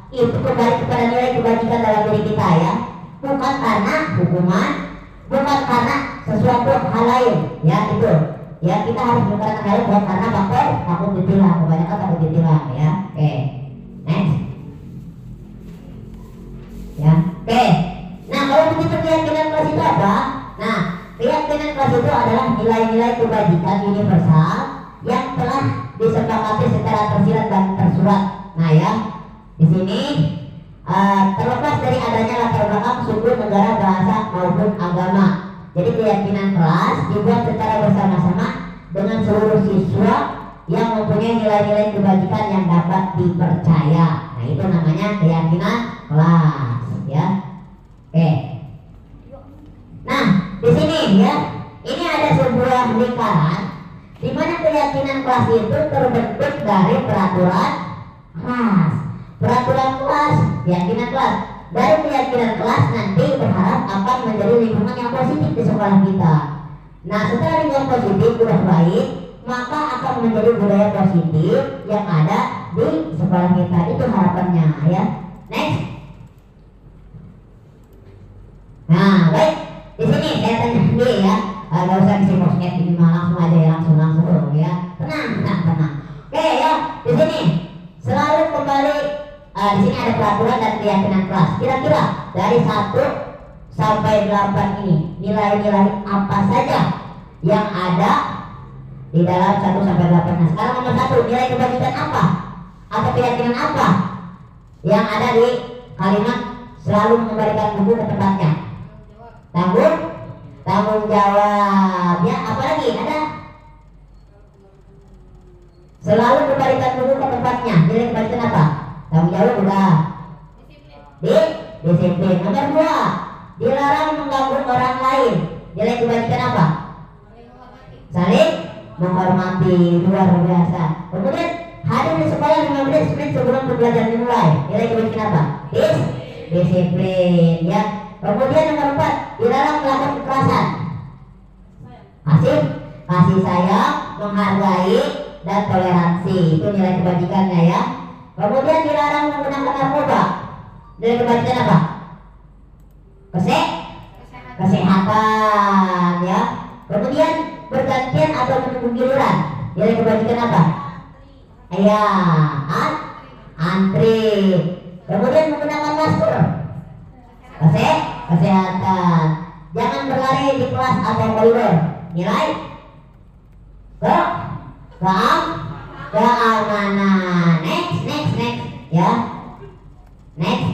itu kembali kepada nilai kebajikan dalam diri kita ya, bukan karena hukuman, bukan karena sesuatu hal lain ya. Itu ya, kita harus menggunakan hal bukan karena takut ditilang. Kebanyakan takut ditilang ya. Oke, next ya. Oke, nah kalau begitu keyakinan kelas itu apa? Nah, keyakinan kelas itu adalah nilai-nilai kebajikan universal yang telah disepakati secara tersirat dan tersurat. Nah ya, di sini terlepas dari adanya latar belakang suku, negara, bahasa maupun agama. Jadi keyakinan kelas dibuat secara bersama-sama dengan seluruh siswa yang mempunyai nilai-nilai kebajikan yang dapat dipercaya. Nah itu namanya keyakinan kelas ya. Oke. Nah di sini ya, ini ada sebuah lingkaran di mana keyakinan kelas itu terbentuk dari peraturan kelas. Peraturan kelas, keyakinan kelas. Dari keyakinan kelas nanti berharap akan menjadi lingkungan yang positif di sekolah kita. Nah, setelah lingkungan positif sudah baik, maka akan menjadi budaya positif yang ada di sekolah kita. Itu harapannya ya. Next. Nah, baik. Di sini saya tanya sendiri ya. Gak usah isi posket ini mah, langsung aja ya, langsung ya. Tenang. Oke ya, di sini selalu kembali di sini ada peraturan dan keyakinan kelas. Kira-kira dari 1 sampai 8 ini nilai-nilai apa saja yang ada di dalam 1 sampai 8. Nah, sekarang nomor 1, nilai kebajikan apa atau keyakinan apa yang ada di kalimat selalu mengembalikan buku ke tempatnya? Tanggung jawab ya. Apa lagi ada? Selalu kembalikan buku ke tempatnya. Nilai kebajikan apa? Tanggung jawab udah. Disiplin. Nomor 2, dilarang mengganggu orang lain. Nilai kebajikan apa? Saling menghormati. Luar biasa. Kemudian hadir di sekolah 15 menit sebelum pembelajaran dimulai. Nilai kebajikan apa? Disiplin ya. Kemudian nomor 4, dilarang melakukan kekerasan. Kasih sayang, menghargai dan toleransi. Itu nilai kebajikannya ya. Kemudian dilarang menggunakan narkoba. Nilai kebajikan apa? Kesehatan ya. Kemudian bergantian atau menunggu giliran. Nilai kebajikan apa? Ya, antri. Kemudian menggunakan masker. Kesehatan. Jangan berlari di kelas atau koridor. Nilai keamanan. Next ya. Next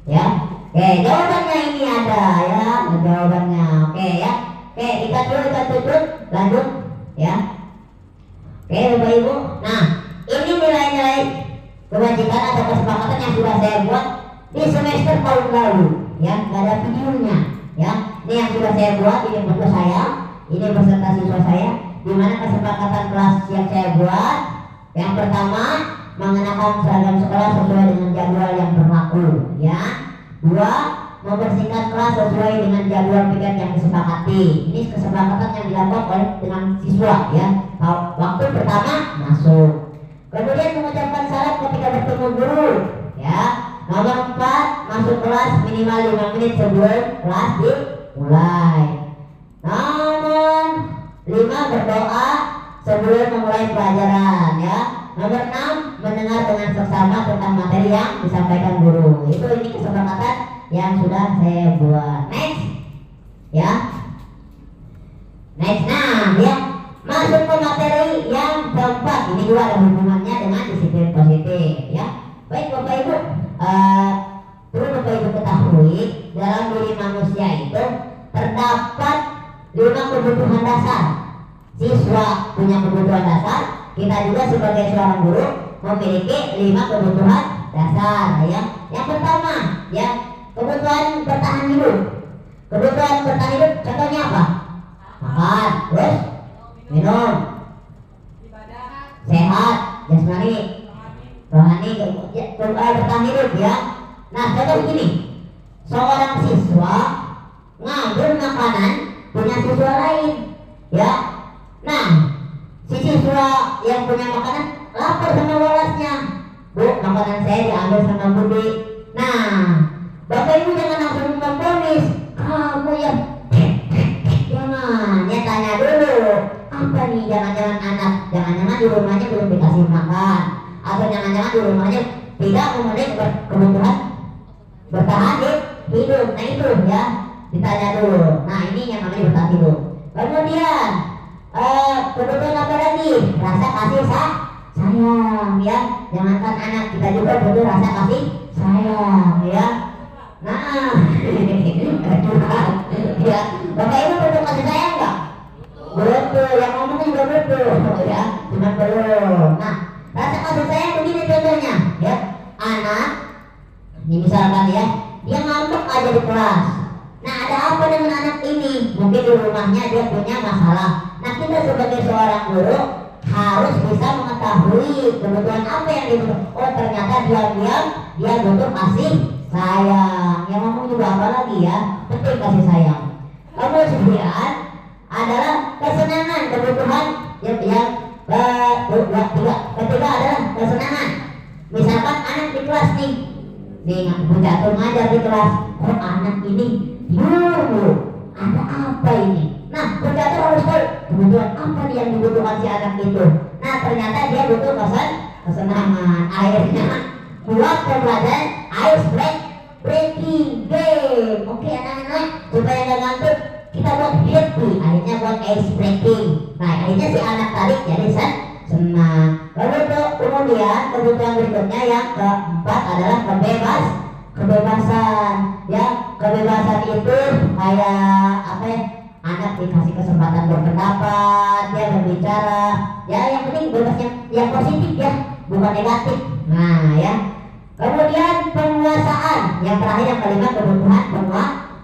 ya. Oke, jawabannya ini ada ya, jawabannya. Oke ya. Oke, kita tutup, lanjut ya. Oke, Bapak Ibu. Nah, ini nilai-nilai kewajiban atau kesepakatan yang sudah saya buat di semester tahun lalu ya, nggak ada videonya ya. Ini yang sudah saya buat, ini foto saya, ini beserta siswa saya, di mana kesepakatan kelas yang saya buat. Yang pertama, mengenakan seragam sekolah sesuai dengan jadwal yang berlaku ya. 2, membersihkan kelas sesuai dengan jadwal piket yang disepakati. Ini kesepakatan yang dilakukan oleh dengan siswa ya. Waktu pertama masuk. Kemudian mengucapkan salam ketika bertemu guru ya. Nomor 4, masuk kelas minimal 5 menit sebelum kelas dimulai. Nomor 5, berdoa sebelum memulai pelajaran ya. Nomor 6, mendengar dengan seksama tentang materi yang disampaikan guru. Ini kesepakatan yang sudah saya buat. Next ya. Next, nah ya, masuk ke materi yang keempat. Ini juga ada hubungannya dengan disiplin positif ya. Baik Bapak Ibu, perlu Bapak Ibu ketahui dalam diri manusia itu terdapat 5 kebutuhan dasar. Siswa punya kebutuhan dasar, kita juga sebagai seorang guru memiliki 5 kebutuhan dasar ya. Yang pertama ya, kebutuhan bertahan hidup. Kebutuhan bertahan hidup contohnya apa? Makan, terus minum, sehat, jasmani, rohani, bertahan hidup ya. Nah, contoh gini, seorang siswa ngambil makanan punya siswa lain ya. Nah, si siswa yang punya makanan lapor sama walasnya, Bu, makanan saya diambil sama Budi. Nah, Bapak Ibu jangan langsung memponis, kamu ya jangan, ya tanya dulu, apa nih, jangan-jangan anak, jangan-jangan di rumahnya belum dikasih makan, atau jangan-jangan di rumahnya tidak memenuhi kebutuhan bertahan hidup. Nah itu ya, ditanya dulu. Nah ini yang namanya bertahan hidup. Kemudian kebutuhan apa lagi? Rasa kasih sayang ya. Jangankan anak, kita juga butuh rasa kasih sayang ya. Nah ya, Bapak Ibu butuh kasih sayang nggak? Betul, yang ngomong juga betul ya, cuma belum. Nah, rasa kasih sayang begini contohnya ya. Anak ini misalkan ya, dia ngambek aja di kelas. Nah, ada apa dengan anak ini? Mungkin di rumahnya dia punya masalah. Nah, kita sebagai seorang guru harus bisa mengetahui kebutuhan apa yang dibutuhkan. Oh, ternyata diam-diam dia butuh kasih sayang. Yang ngomong juga apa lagi ya? Betul, kasih sayang. Kemudian adalah kesenangan, kebutuhan yang ketiga adalah kesenangan. Misalkan anak di kelas nih Bu Catur ngajar di kelas, oh anak ini ada apa ini? Nah, berkata harus tahu kebutuhan apa nih yang dibutuhkan si anak itu. Nah, ternyata dia butuh kesenangan. Akhirnya buat pembelajaran ice breaking game. Oke anak-anak, supaya nggak ngantuk kita buat happy. Akhirnya buat ice breaking. Nah, akhirnya si anak tadi jadi senang. Lalu kemudian kebutuhan berikutnya yang keempat adalah kebebasan. Ya, kebebasan itu kayak apa ya? Anak dikasih kesempatan berpendapat, dia berbicara. Ya, yang penting bebasnya yang positif ya, bukan negatif. Nah, ya. Kemudian penguasaan. Yang terakhir yang kelima kebutuhan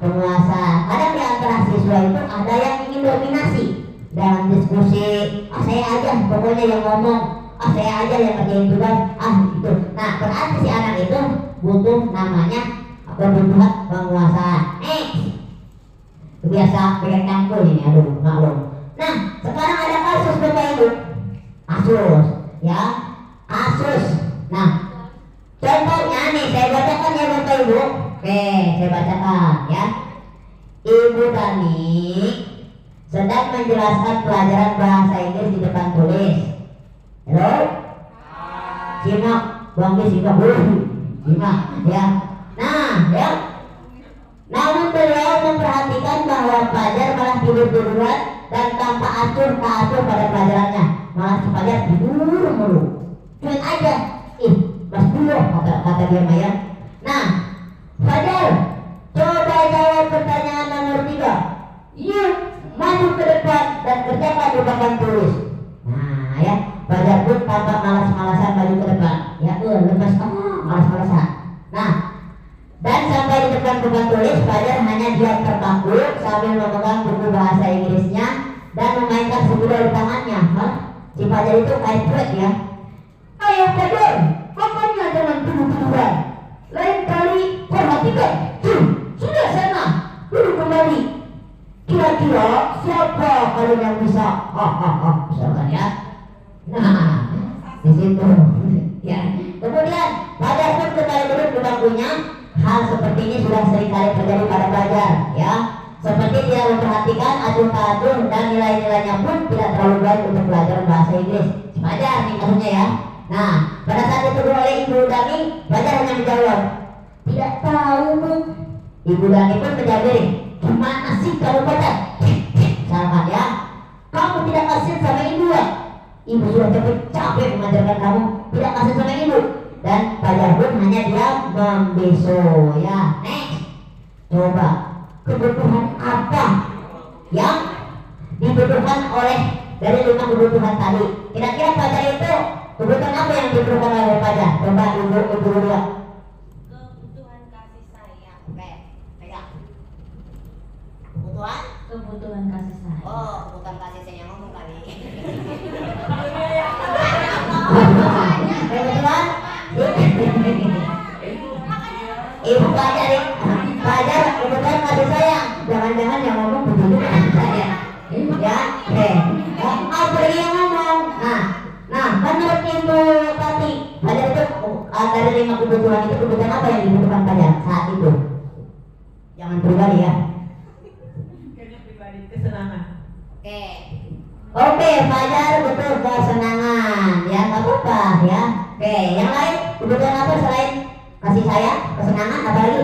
penguasaan. Kadang di antara siswa itu ada yang ingin dominasi dalam diskusi. Saya aja pokoknya yang ngomong. Saya aja yang kerjain tugas. Itu. Nah, berarti si anak itu butuh namanya kebutuhan penguasaan. Biasa pegang cangkul ini, aduh maklum. Nah, sekarang ada kasus Bapak Ibu. Kasus, ya, kasus. Nah, contohnya nih saya bacakan ya Bapak Ibu. Oke, saya bacakan ya. Ibu Tani sedang menjelaskan pelajaran bahasa Inggris di depan tulis. Halo? Simak, Bang simak dulu. Simak, ya. Nah, ya. Namun beliau memperhatikan bahwa Fajar malah tidur-tiduran dan tanpa acuh pada pelajarannya. Malah si Fajar tidur mulu. Cuek aja. Mas dulu kata dia Maya. Nah, Fajar, coba jawab pertanyaan nomor 3. Yuk, maju ke depan dan kerjakan di papan tulis. Nah, ya, Fajar pun tampak malas-malasan maju ke depan. Ya, lemas, malas-malasan. Nah, dan sampai di depan papan tulis, Fajar hanya diam terpaku sambil memegang buku bahasa Inggrisnya dan memainkan sebilah di tangannya. Si Fajar itu kayak cuek ya. Ayo Fajar, pokoknya jangan tidur-tiduran. Lain kali perhatikan. Sudah sana, duduk kembali. Kira-kira siapa kalian yang bisa? Misalkan ya. Nah, di situ. Ya. Kemudian Fajar pun kembali duduk di bangkunya. Hal seperti ini sudah sering kali terjadi pada Fajar, ya. Seperti tidak memperhatikan acuh-acuh dan nilai-nilainya pun tidak terlalu baik untuk belajar bahasa Inggris. Fajar nih kasusnya ya. Nah, pada saat itu oleh Ibu Dani, Fajar hanya menjawab, tidak tahu Bu. Ibu Dani pun menjawab, gimana sih kamu Fajar? Salah ya. Kamu tidak kasihan sama ibu ya? Ibu sudah capek mengajarkan kamu, tidak kasihan sama ibu. Dan Fajar pun hanya dia membisu ya. Next, coba kebutuhan apa yang dibutuhkan oleh dari 5 kebutuhan tadi? Kira-kira Fajar itu kebutuhan apa yang dibutuhkan oleh Fajar? Coba ibu dulu. Kebutuhan kasih sayang. Oke, pegang. Kebutuhan kasih sayang. Oh, kebutuhan kasih sayang ngomong kali. Kebetulan Ibu Fajar kebetulan kasih sayang. Jangan-jangan yang ngomong begitu kasih sayang. Ya, apa lagi yang ngomong? Nah, menurut Ibu Tati, Fajar itu dari 5 kebutuhan itu kebutuhan apa yang dibutuhkan Fajar saat itu? Jangan pribadi ya. Kayaknya pribadi kesenangan. Oke, Fajar butuh kesenangan. Ya, nggak apa-apa ya. Oke, yang lain kebutuhan apa selain kasih sayang, kesenangan, apa lagi?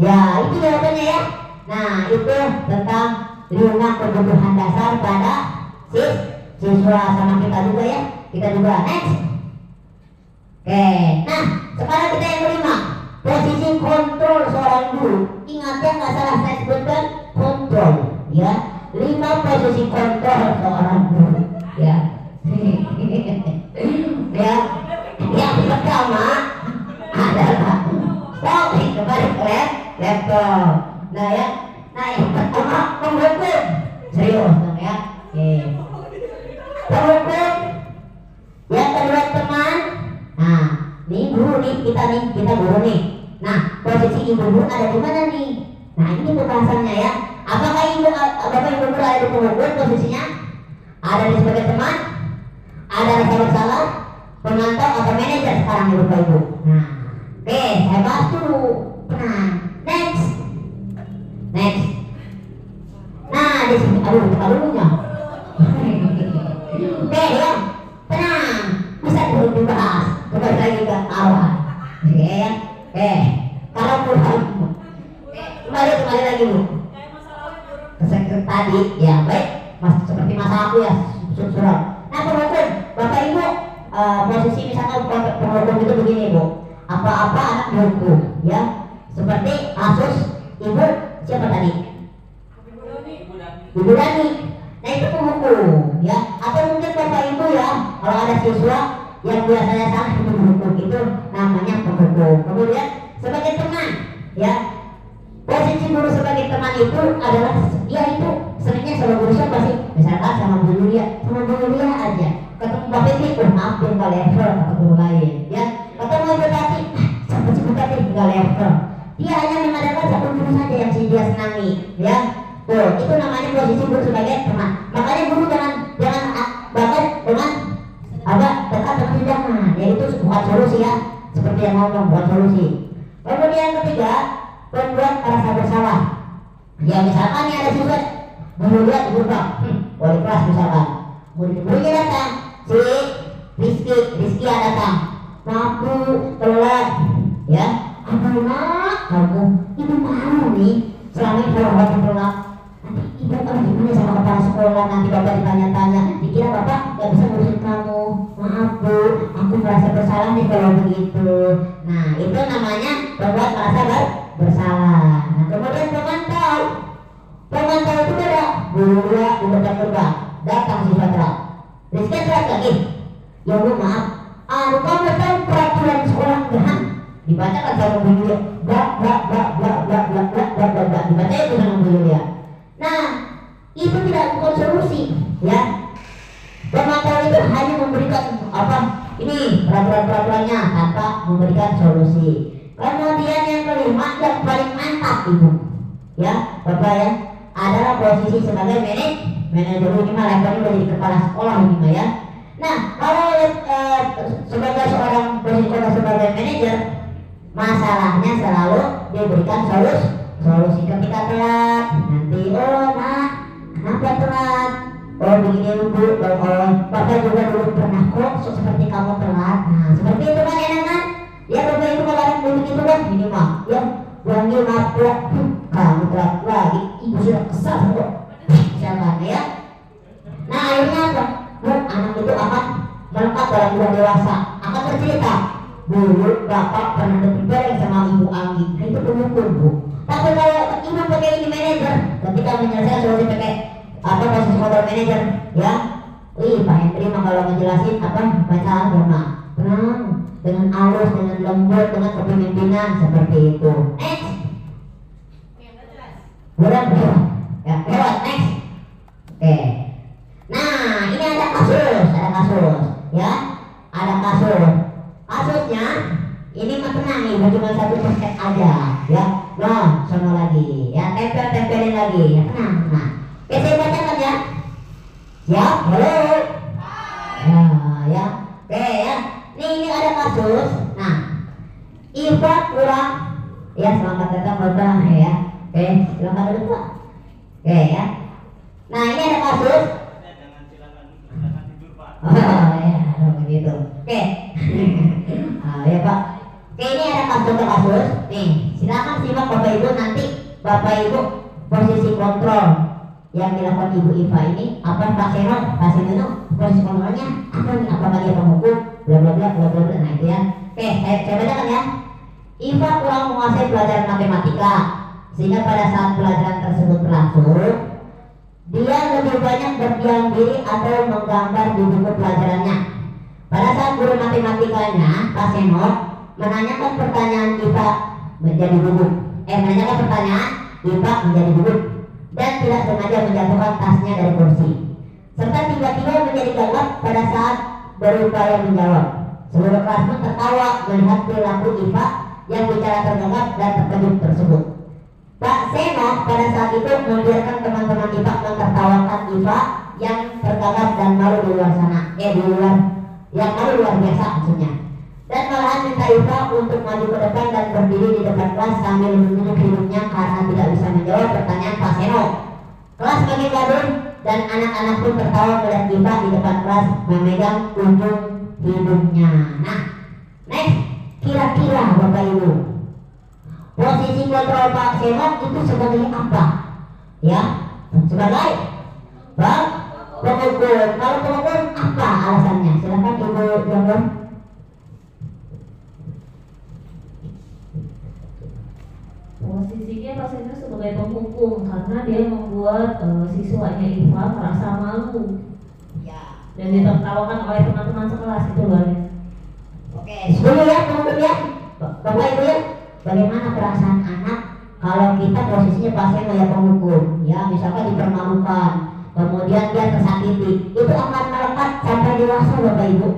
Ya, itu jawabannya ya. Nah, itu tentang 5 kebutuhan dasar pada siswa sama kita juga ya. Kita juga next. Oke, nah sekarang kita yang kelima, posisi kontrol seorang guru. Ingat ya, nggak salah saya sebutkan kontrol ya. 5 posisi kontrol seorang guru ya. Ya, yang pertama adalah kembali ke laptop. Nah yang pertama menghukum, serius dong ya. Menghukum. Yang kedua teman. Nah, nih guru nih kita guru nih. Nah, posisi ibu guru ada di mana nih? Nah, ini pembahasannya ya. Apakah bapak ibu guru ada di penghukum posisinya? Ada di sebagai teman? Ada rasa bersalah? Pemantau atau manajer sekarang nih bapak ibu? Nah, oke, saya bahas dulu. Nah, next. di sini. Aduh, kita dulunya. Oke ya, tenang, bisa dibahas. Kembali lagi ke awal. Oke ya, kalau Quran, kembali lagi Bu. Kesekret tadi, ya baik, seperti masa aku ya, surat. Nah penonton, Bapak Ibu, posisi misalkan penonton itu begini Bu, apa-apa anak dihukum, ya, seperti kasus ibu siapa tadi? Ibu Dani. Nah itu penghukum, ya, atau mungkin Bapak Ibu ya, kalau ada siswa yang biasanya salah itu penghukum, itu namanya penghukum. Kemudian sebagai teman, ya. Posisi guru sebagai teman itu adalah dia itu seringnya sama guru siapa sih? Misalkan sama Bu Yulia aja. Ketemu Bapak Ibu, hampir nggak level atau guru lain, ya. Ketemu Ibu Tati, siapa sih Bu Tati? Nggak level. Dia hanya mengadakan satu guru saja yang dia senangi, ya. Tuh, itu namanya posisi guru sebagai teman. Makanya guru jangan bahkan dengan dekat dengan jangan, yaitu bukan solusi ya. Seperti yang ngomong bukan solusi. Kemudian ketiga, membuat rasa bersalah. Ya misalkan ada siswa guru lihat di gerbang, wali kelas misalkan, gurunya datang, si Rizky datang, mampu telat, ya, apa nak kamu, ibu malu nih, selama ini kalau bapak telat, nanti ibu akan gimana sama kepala sekolah, nanti bapak ditanya-tanya, dikira bapak gak bisa ngurusin kamu, maaf bu, aku merasa bersalah nih kalau begitu. Nah itu namanya membuat merasa bersalah. Nah kemudian pemantau itu ada guru ya di depan gerbang, datang siswa telat. Rizky telat lagi, ya bu maaf, kamu tahu peraturan sekolah enggak? Dibacakan sama Bu Yulia, dibaca itu sama Bu Yulia. Nah itu tidak bukan solusi, ya. Pemantau itu hanya memberikan ini peraturan-peraturannya tanpa memberikan solusi. Kemudian yang kelima yang paling mantap Ibu, ya Bapak ya, adalah posisi sebagai manajer. Ini mah levelnya udah jadi kepala sekolah ini ya. Nah kalau sebagai seorang posisi sebagai manajer, masalahnya selalu diberikan solusi ketika telat. Nanti kenapa telat? Begini Bu, Bapak juga dulu pernah kok seperti kamu telat. Nah seperti itu kan enak kan? Ya Bapak Ibu kalau ada yang begitu kan ini mah ya wangi mapuk kamu telat lagi, ibu sudah kesal kok misalkan ya. Nah akhirnya apa? Anak itu akan melengkap dalam bulan dewasa, akan bercerita dulu bapak pernah berbicara sama ibu Anggi. Nah itu pengukur Bu. Tapi kalau ibu pakai ini manajer, ketika menyelesaikan solusi pakai posisi motor manajer, ya Pak Hendri mah kalau ngejelasin baca agama tenang, dengan halus, dengan lembut, dengan kepemimpinan seperti itu. Next, kurang ya, lewat next. Oke. Nah ini ada kasus, ya, ada kasusnya. Ini mah tenang nih, cuma 1% aja, ya. Nah, sama lagi, ya tempelin lagi, ya tenang. Oke, saya bacakan ya. Siap, halo. Ya. Oke ya. Ini ada kasus. Nah, Iva kurang. Ya, selamat datang Bapak ya. Oke, silakan duduk Pak. Oke ya. Nah, ini ada kasus. Jangan tidur Pak. Oh ya, begitu. Oke. Ya Pak. Oke, ini ada kasus. Nih, silakan simak Bapak Ibu, nanti Bapak Ibu posisi kontrol yang dilakukan Ibu Iva ini Pak Seno, posisi kontrolnya apa nih? Apakah dia penghukum? Bla bla bla. Nah itu ya. Oke, saya bacakan ya. Iva kurang menguasai pelajaran matematika, sehingga pada saat pelajaran tersebut berlangsung, dia lebih banyak berdiam diri atau menggambar di buku pelajarannya. Pada saat guru matematikanya, Pak Seno, menanyakan pertanyaan Iva menjadi gugup. Menanyakan pertanyaan Iva menjadi gugup dan tidak sengaja menjatuhkan tasnya dari kursi, serta tiba-tiba menjadi gagap pada saat berupaya menjawab. Seluruh kelas pun tertawa melihat perilaku Iva yang bicara tergagap dan terkejut tersebut. Pak Seno pada saat itu membiarkan teman-teman Iva menertawakan Iva yang tergagap dan malu di luar sana, yang malu luar biasa maksudnya. Dan malahan minta Iva untuk maju ke depan dan berdiri di depan kelas sambil menunjuk hidungnya karena tidak bisa menjawab pertanyaan Pak Seno. Kelas makin gaduh dan anak-anak pun tertawa melihat kita di depan kelas memegang ujung hidungnya. Nah, next, kira-kira Bapak Ibu, posisi kontrol Pak Semok itu sebagai apa? Ya, sebagai pemukul. Kalau pemukul apa alasannya? Silakan Ibu Jambon. Posisinya Pak Seno sebagai pemukul karena dia membuat siswanya Iva merasa malu Ya. dan ditertawakan oleh teman-teman sekelas itu luar biasa. Oke, sebelum ya, teman-teman ya, Bapak Ibu ya, bagaimana perasaan anak kalau kita posisinya pasien kayak pemukul, ya, misalkan dipermalukan, kemudian dia tersakiti, itu akan melekat sampai dewasa Bapak Ibu.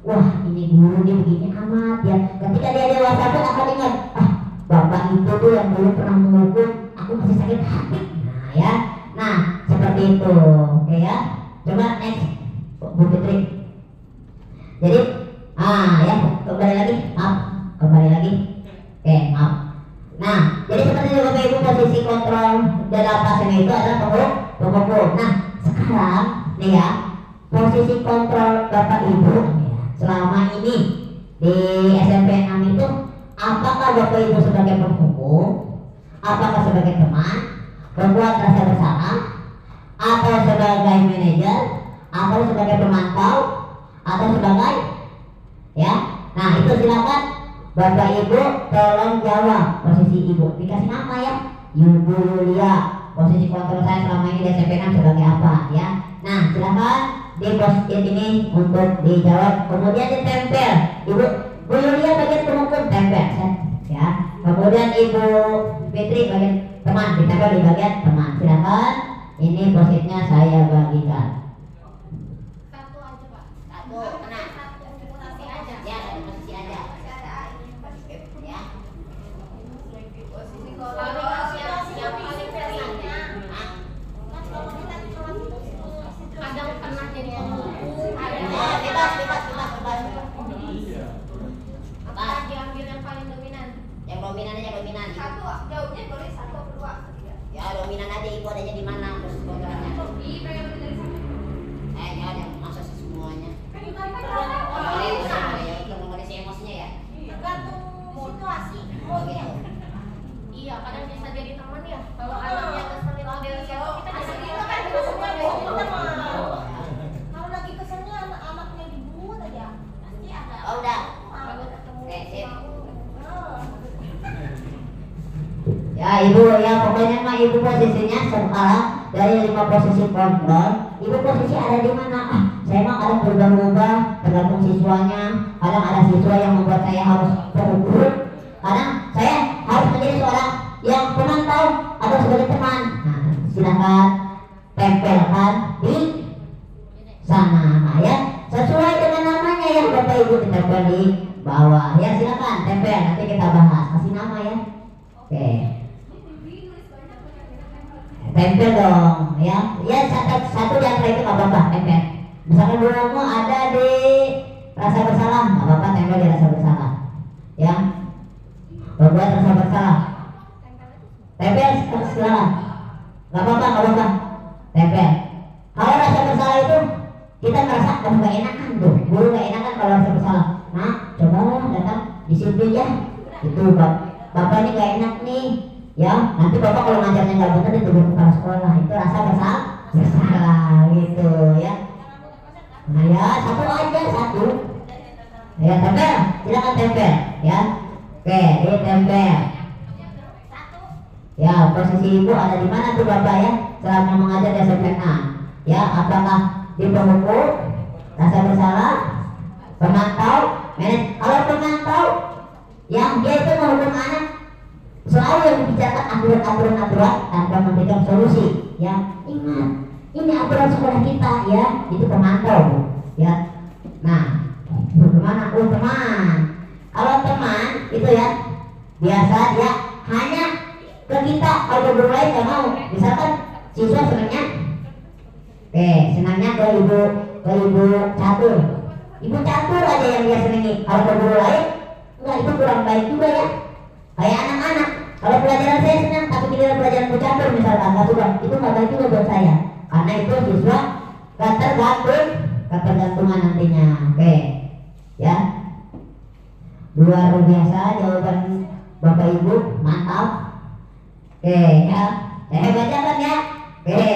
Wah, ini guru dia begini amat ya. Ketika dia dewasa pun akan ingat, ah, bapak itu tuh yang dulu pernah memukul, aku masih sakit hati. Nah ya, nah seperti itu, oke ya. Coba next, Bu Fitri. Jadi, ya kembali lagi, maaf, kembali lagi. Oke, maaf. Nah, jadi seperti itu Bapak Ibu, posisi kontrol dalam pasien itu adalah pemukul. Nah, sekarang nih ya, posisi kontrol Bapak Ibu selama ini di SMP 6 itu, apakah Bapak Ibu sebagai pemukul, apakah sebagai teman, membuat rasa bersalah, atau sebagai manajer, atau sebagai pemantau, atau sebagai ya? Nah itu silakan Bapak Ibu tolong jawab posisi Ibu. Dikasih nama ya, Ibu Yulia. Posisi kontrol saya selama ini di SMP 6 sebagai apa ya? Nah silakan di post-it ini untuk dijawab. Kemudian ditempel Ibu Yulia bagian pemukul, tempel ya. Kemudian Ibu Fitri bagian teman, ditempel di bagian teman. Silakan, ini post-itnya saya bagikan. Satu aja Pak. Satu, kena. Posisi aja. Ya, dari posisi aja. Ya. Posisi kalau yang paling pentingnya Nah, kan kalau kita di kelas itu kadang pernah jadi pemukul, ada ya, bebas. apa diambil yang paling dominan. Yang dominan aja dominan. Satu, jawabnya boleh satu atau dua. Ya, dominan aja Ibu adanya di mana posisi kontrolnya. Ih, pengen lebih dari satu. Jangan masa sih semuanya. Kan itu kan Kondisi emosinya ya. tergantung situasi. Oh gitu. Iya, kadang bisa jadi teman ya. Kalau anaknya keselin model siapa, kita bisa gitu kan keselnya. Kalau lagi keselnya anak-anaknya dibut aja, pasti ada. Oh udah. Kalau ketemu Oke, sip. Ya Ibu ya, pokoknya mah Ibu posisinya sekarang dari 5 posisi kontrol, Ibu posisi ada di mana? Ah, saya mah kadang berubah-ubah tergantung siswanya. Kadang ada siswa yang membuat saya harus pemukul, kadang saya harus menjadi seorang yang pemantau atau sebagai teman. Nah, silakan tempelkan di sana, nah, ya sesuai dengan namanya ya Bapak Ibu, ditempel di bawah ya. Silakan tempel, nanti kita bahas, kasih nama ya. Oke, tempel dong ya. Ya satu di antara itu nggak apa-apa, tempel. Misalkan dulu ada di rasa bersalah, nggak apa-apa, tempel di rasa bersalah ya. Berbuat rasa bersalah, tempel silakan, nggak apa-apa, tempel. Kalau rasa bersalah itu kita merasa kamu gak enakan tuh, guru gak enakan kalau rasa bersalah. Nah, cobalah datang disiplin ya. Itu bapak ini gak enak nih, ya. Nanti bapak kalau ngajarnya nggak benar ditegur kepala sekolah. Itu rasa bersalah gitu ya. Nah ya, satu aja satu. Ya tempel, silakan tempel ya. Oke, ditempel. Ya, posisi Ibu ada di mana tuh Bapak ya selama mengajar di SMP 6? Ya, apakah di pemukul, rasa bersalah, pemantau, kalau pemantau yang dia itu menghukum anak selalu yang dibicarakan aturan tanpa memberikan solusi ya. Ingat, ini aturan sekolah kita ya, itu pemantau ya. Nah, bagaimana? Oh teman, kalau teman itu ya biasa dia hanya ke kita, kalau guru lain nggak mau. Misalkan siswa senangnya senangnya ke ibu catur aja yang dia senangi. Kalau ke guru lain enggak, itu kurang baik juga ya. Kayak anak-anak, kalau pelajaran saya senang tapi giliran pelajaran Bu catur misalkan nggak suka, itu nggak baik juga buat saya lingkungan nantinya. Oke, ya. Luar biasa jawaban Bapak Ibu, mantap. Oke, ya. Saya bacakan ya. Oke,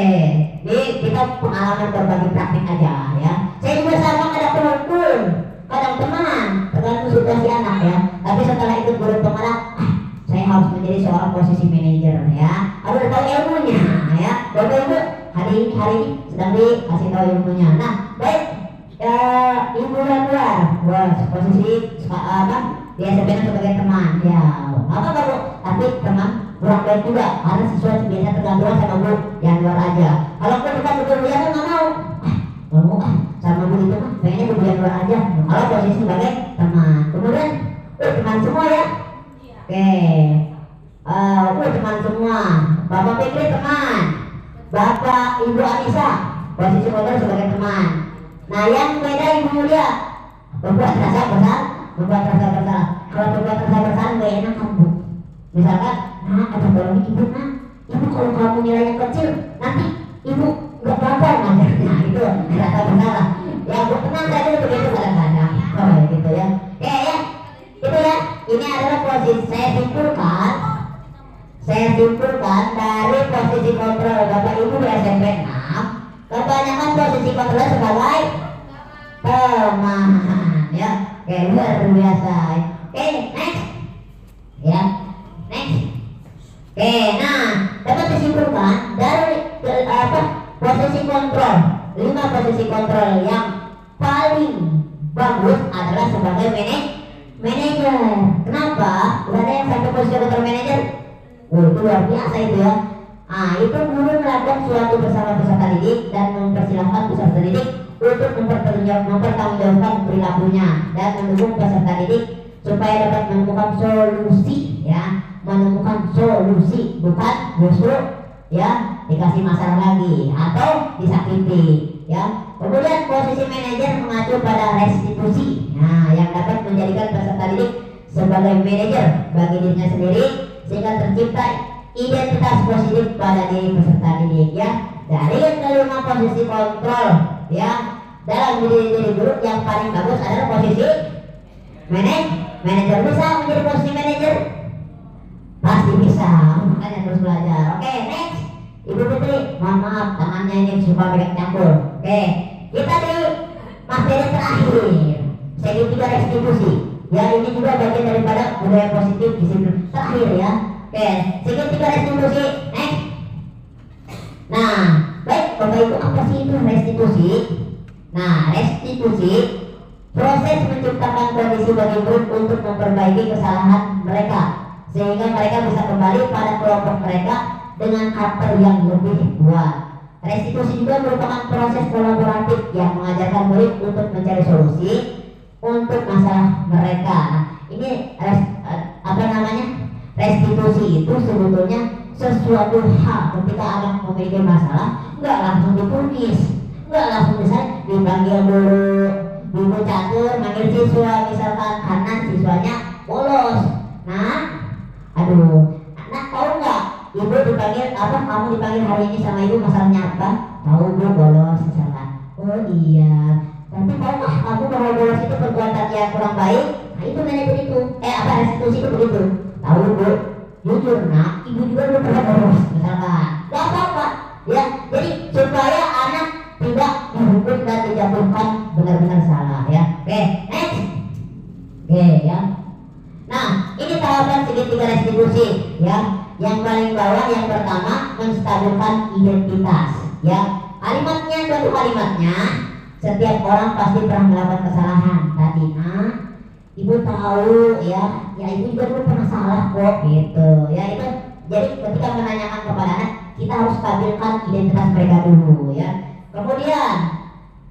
ini kita pengalaman berbagi praktik aja ya. Saya juga sama ada penonton, kadang teman, tergantung situasi anak ya. Tapi setelah itu guru pengarah, saya harus menjadi seorang posisi manajer ya. Harus tahu ilmunya ya. Bapak Ibu hari ini sedang dikasih tahu ilmunya. Nah, baik ibu dan luar, posisi dia sebenarnya sebagai teman ya. Apa baru? Tapi teman kurang baik juga karena siswa biasa tergantungan sama bu yang luar aja. Kalau kita betul ya kan nggak mau sama bu itu mah pengennya bu yang luar aja. Kalau posisi sebagai teman, kemudian teman semua ya. Oke, teman semua. Bapak Fikri teman, Bapak Ibu Anissa posisi kontrol sebagai teman. Nah yang beda Ibu Mulia membuat rasa bersalah. Kalau membuat rasa bersalah nggak enak kan bu. Misalkan, nah ada tolong ibu nah, ibu kalau kamu nilainya kecil nanti ibu nggak belajar nah itu rasa bersalah. Ya bu tenang saja begitu kadang-kadang. Oh gitu ya. Ya itu ya. Ini adalah posisi saya simpulkan dari posisi kontrol Bapak Ibu di SMP 6. Kebanyakan posisi kontrol sebagai teman ya. Oke, luar biasa. Oke, next. Ya. Next. Oke, nah, dapat disimpulkan dari posisi kontrol. 5 posisi kontrol yang paling bagus adalah sebagai manajer. Kenapa? Udah ada yang sampai posisi kontrol manajer. Itu luar biasa itu ya. Nah, itu guru melakukan suatu bersama peserta didik dan mempersilahkan peserta didik untuk mempertanggungjawabkan perilakunya dan mendukung peserta didik supaya dapat menemukan solusi ya, menemukan solusi bukan justru ya dikasih masalah lagi atau disakiti ya. Kemudian posisi manajer mengacu pada restitusi, nah yang dapat menjadikan peserta didik sebagai manajer bagi dirinya sendiri sehingga tercipta identitas positif pada diri peserta didik ya. Dari yang kelima posisi kontrol ya, dalam diri guru yang paling bagus adalah posisi manajer. Bisa menjadi posisi manajer? Pasti bisa, makanya terus belajar. Oke, next. Ibu Fitri, mohon maaf tangannya ini suka banyak campur. Oke, kita di materi terakhir segitiga restitusi ya, ini juga bagian daripada budaya positif disiplin terakhir ya. Oke, segitiga restitusi, next. Nah, baik Bapak Ibu, apa sih itu restitusi? Nah, restitusi proses menciptakan kondisi bagi grup untuk memperbaiki kesalahan mereka sehingga mereka bisa kembali pada kelompok mereka dengan karakter yang lebih kuat. Restitusi juga merupakan proses kolaboratif yang mengajarkan murid untuk mencari solusi untuk masalah mereka. Nah, ini restitusi itu sebetulnya sesuatu hal ketika anak memiliki masalah nggak langsung ditulis, nggak langsung misalnya dipanggil dulu, ibu catur manggil siswa misalkan karena siswanya bolos. Nah, anak tahu nggak ibu dipanggil apa, kamu dipanggil hari ini sama ibu masalahnya apa? Tahu bu, bolos misalkan. Oh iya, tapi tahu nggak kamu bahwa bolos itu perbuatan yang kurang baik? Nah itu manajer itu, restitusi itu begitu. Tahu bu, jujur nak, ibu juga belum pernah bolos misalkan. Gak apa-apa ya, jadi supaya anak tidak dihukum dan dijatuhkan benar-benar salah ya. Oke, next. Oke ya. Nah, ini tahapan segitiga restitusi ya. Yang paling bawah yang pertama menstabilkan identitas ya. Suatu kalimatnya setiap orang pasti pernah melakukan kesalahan. Tadi ibu tahu ya ibu juga dulu pernah salah kok gitu ya. Itu jadi ketika menanyakan kepada anak kita harus stabilkan identitas mereka dulu ya. Kemudian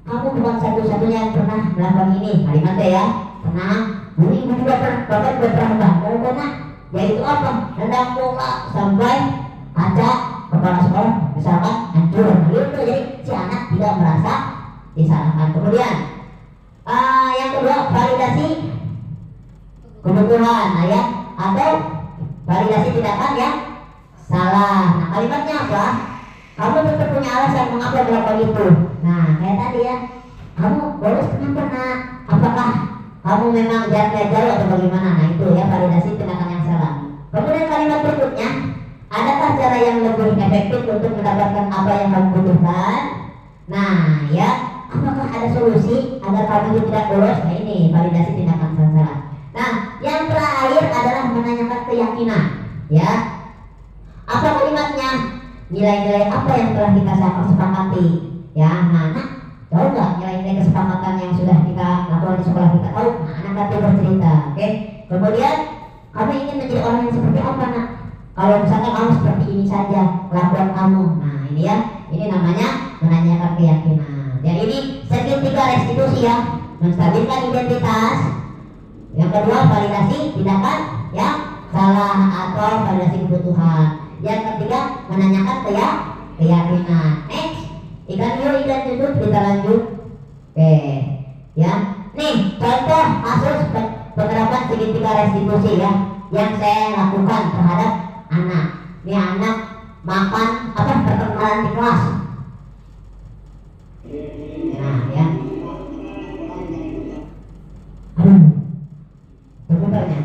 kamu bukan satu-satunya yang pernah melakukan ini, kalimatnya ya. Tenang, bu ibu juga pernah, bapak juga pernah melakukan. Yaitu apa? Rendang muka sampai kaca kepala sekolah misalkan hancur gitu. Jadi si anak tidak merasa disalahkan. Kemudian yang kedua validasi kebutuhan ya, atau validasi tindakan yang salah. Nah kalimatnya apa? Kamu tetap punya alasan mengapa melakukan itu. Nah kayak tadi ya, kamu bolos kenapa nak? Apakah kamu memang jaraknya jauh atau bagaimana? Nah itu ya validasi tindakan yang salah. Kemudian kalimat berikutnya, adakah cara yang lebih efektif untuk mendapatkan apa yang kamu butuhkan? Nah ya, apakah ada solusi agar kamu itu tidak bolos? Nah ini validasi tindakan yang salah. Nah yang terakhir adalah menanyakan keyakinan. Ya, apa kalimatnya? Nilai-nilai apa yang telah kita sepakati? Ya, nah, tahu nggak nilai-nilai kesepakatan yang sudah kita lakukan di sekolah kita? Tahu? Nah, anak nanti bercerita, oke? Kemudian, kamu ingin menjadi orang yang seperti apa, nak? Kalau misalkan kamu seperti ini saja kelakuan kamu, nah ini ya, ini namanya menanyakan keyakinan. Dan ini segitiga restitusi ya, menstabilkan identitas. Yang kedua validasi tindakan yang salah atau validasi kebutuhan. Yang ketiga menanyakan keyakinan. Next, ikan tutup kita lanjut. Oke, ya. Nih contoh kasus penerapan segitiga restitusi ya, yang saya lakukan terhadap anak. Ini anak makan pertengkaran di kelas. Nah ya. Aduh, komputernya.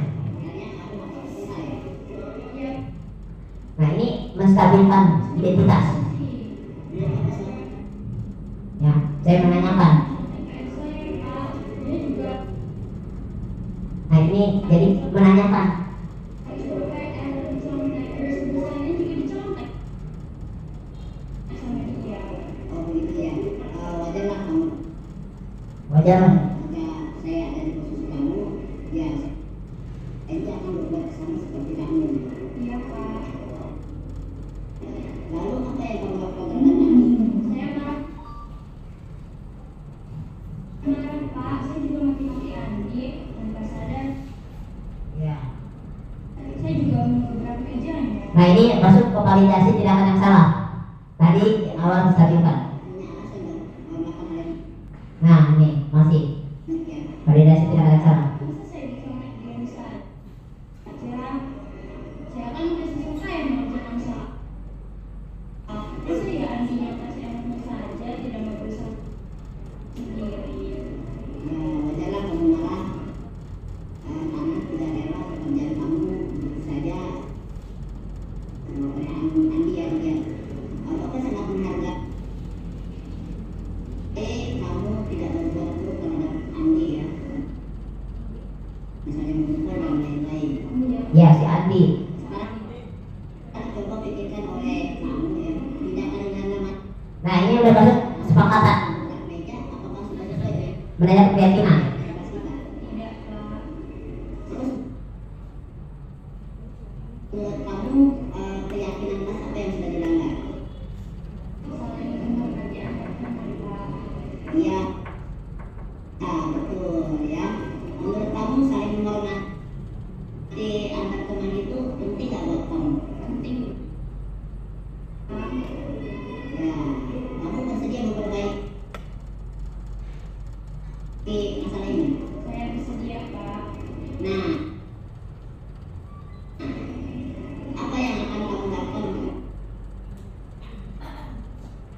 Nah ini menstabilkan identitas. Ya, saya menanyakan. Nah ini jadi menanyakan. Wajar. Saya ada di posisi kamu, ya. Itu akan berbuat sama seperti kamu. Iya Pak. Lalu apa yang kamu lakukan terhadap Andi? Saya marah Pak, saya juga maki-maki Andi tanpa sadar. Ya. Saya juga beberapa kerjanya. Nah ini masuk ke validasi tindakan yang salah. Tadi awal menstabilkan. Nah ini masih validasi tindakan yang salah. Ya si Andi. Nah ini udah masuk kesepakatan. Menanyakan keyakinan. Menurut kamu keyakinan kelas apa yang sudah dilanggar? Iya. Nah betul ya. Menurut kamu saling menghormati antar teman itu penting gak buat kamu? Penting. Ya, kamu bersedia memperbaiki masalah ini? Saya bersedia Pak. Nah, apa yang akan kamu lakukan?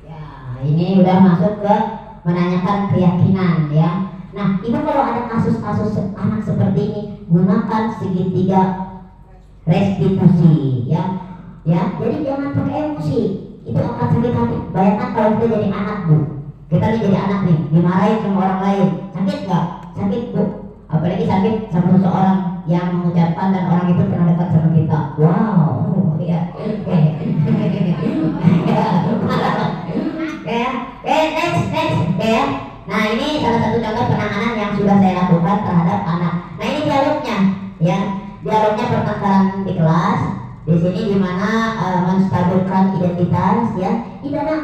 Ya, ini udah masuk ke menanyakan keyakinan ya. Nah, ibu kalau ada kasus-kasus anak seperti ini, gunakan segitiga restitusi ya. Ya, jadi jangan pakai emosi. Itu akan sakit hati. Bayangkan kalau kita jadi anak bu, kita nih jadi anak nih, dimarahin sama orang lain, sakit nggak? Sakit bu. Apalagi sakit sama seseorang yang mengucapkan dan orang itu pernah dekat sama kita. Wow, ya. Next, ya. Nah ini salah satu contoh penanganan yang sudah saya lakukan terhadap anak. Nah ini dialognya, ya. Dialognya pertengkaran di kelas. Di sini dimana menstabilkan identitas, ya. Tidak nak,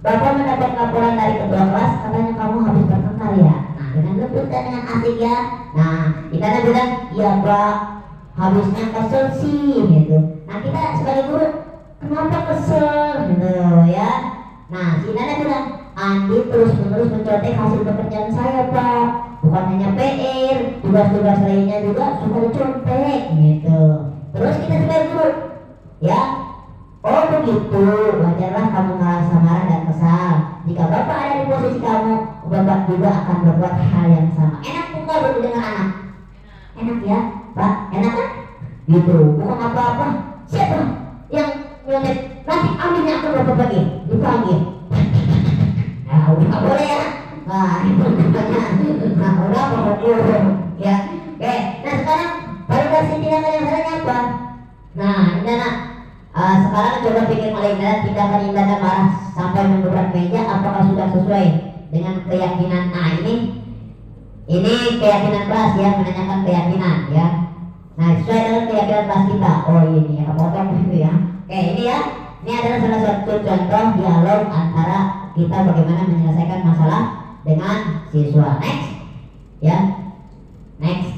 Bapak mendapat laporan dari ketua kelas, katanya kamu habis bertengkar ya. Nah dengan lembut dan dengan asik ya. Nah kita bilang, iya Pak, habisnya kesel sih, gitu. Nah kita sebagai guru, kenapa kesel, gitu ya. Nah si Nana bilang, Andi terus-menerus mencontek hasil pekerjaan saya Pak. Bukan hanya PR, tugas-tugas lainnya juga suka dicontek gitu. Terus kita sebagai guru, ya, oh begitu, wajarlah kamu merasa marah dan kesal. Jika Bapak ada di posisi posisi kamu, Bapak juga akan berbuat hal yang sama. Enak bukan berarti dengan anak? Enak ya, Pak? Enak kan? Gitu, bukan apa-apa. Siapa yang nyontek? Nanti aminnya akan Bapak bagi, dipanggil. Nah, udah boleh ya? Nah, itu namanya. Nah, udah pokoknya ya. Oke, nah sekarang validasi tindakan yang salahnya apa? Nah, ini anak. Sekarang coba pikir malaikat tindakan tindakan marah sampai menggebrak meja, apakah sudah sesuai dengan keyakinan? Nah, ini keyakinan kelas ya, menanyakan keyakinan ya. Nah, sesuai dengan keyakinan kelas kita. Oh ini ya, potong itu ya. Oke, ini ya. Ini adalah salah satu contoh dialog antara kita bagaimana menyelesaikan masalah dengan siswa. Next, ya. Next.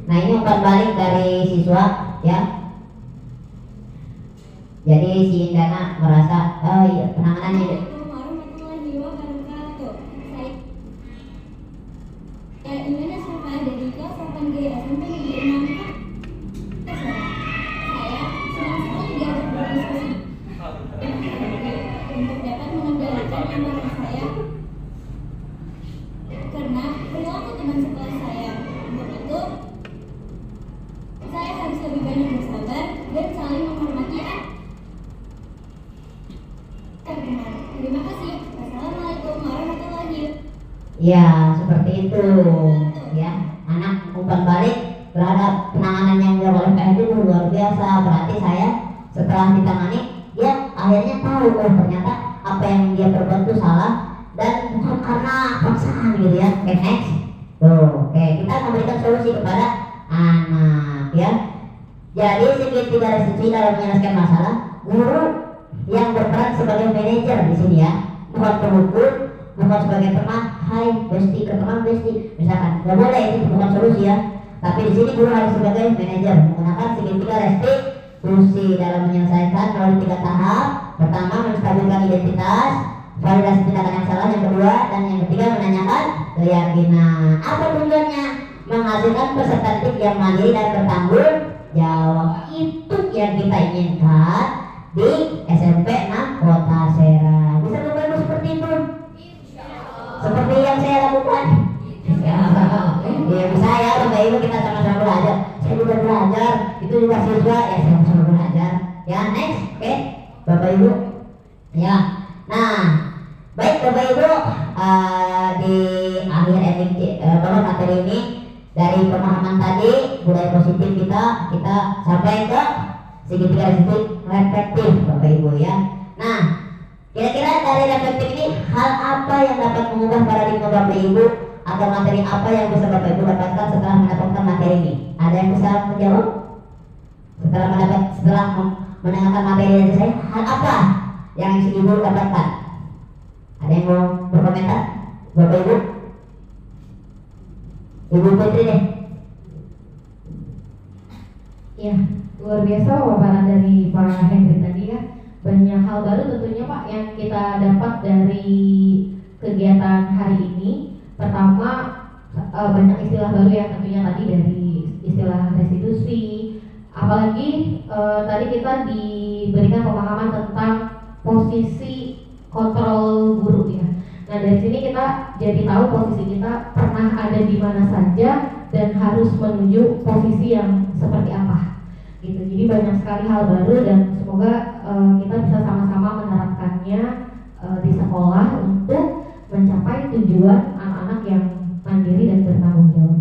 Nah, ini umpan balik dari siswa ya. Jadi si Indana merasa, oh iya, penanganannya warahmatullahi wabarakatuh. Saya Imena Syafa dari kelas 8G SMP Negeri 6. Saya senang sekali diajak berdiskusi untuk dapat mengendalikan amarah saya karena perilaku teman sekelas saya. Untuk itu, saya harus lebih banyak bersabar dan saling menghormati. Terima kasih. Wassalamualaikum warahmatullahi wabarakatuh. ya seperti itu ya. Anak umpan balik terhadap penanganan yang dilakukan oleh PH itu luar biasa. Berarti saya setelah ditangani, dia akhirnya tahu oh ternyata apa yang dia perbuat itu salah dan bukan karena paksaan gitu ya. Oke, next. Tuh, oke, kita memberikan solusi kepada anak ya. Jadi segitiga restitusi dalam menyelesaikan masalah, guru yang berperan sebagai manajer di sini ya, bukan pengukur, bukan sebagai teman. Hai besti, ke teman besti, misalkan nggak boleh, itu bukan solusi ya. Tapi di sini guru harus sebagai manajer menggunakan segitiga restitusi dalam menyelesaikan melalui 3 tahap. Pertama, menstabilkan identitas, validasi tindakan yang salah, yang kedua, dan yang ketiga menanyakan keyakinan. Apa tujuannya? Menghasilkan peserta didik yang mandiri dan bertanggung jawab. Itu yang kita inginkan di SMP 6 Kota Serang. Bisa berbuat seperti itu? Seperti yang saya lakukan? Ya bisa ya, Bapak Ibu, kita sama-sama belajar. Saya juga belajar, itu juga siswa ya, sama-sama belajar. Ya, next, oke, Bapak Ibu. Ya, nah, baik Bapak Ibu, di akhir ending materi ini dari pemahaman tadi budaya positif kita sampai ke segitiga restitusi reflektif Bapak Ibu ya. Nah, kira-kira dari reflektif ini hal apa yang dapat mengubah paradigma Bapak Ibu atau materi apa yang bisa Bapak Ibu dapatkan setelah mendapatkan materi ini? Ada yang bisa menjawab? Setelah mendengarkan materi dari saya, hal apa yang Ibu dapatkan? Ada yang mau berkomentar? Bapak Ibu? Ibu Putri deh. Ya, luar biasa paparan dari Pak Hendri tadi ya. Banyak hal baru tentunya Pak yang kita dapat dari kegiatan hari ini. Pertama, banyak istilah baru yang tentunya tadi dari istilah restitusi. Apalagi tadi kita diberikan pemahaman tentang posisi kontrol guru ya. Nah, dari sini kita jadi tahu posisi kita pernah ada di mana saja dan harus menuju posisi yang seperti apa gitu. Jadi banyak sekali hal baru dan semoga kita bisa sama-sama menerapkannya di sekolah untuk mencapai tujuan anak-anak yang mandiri dan bertanggung jawab.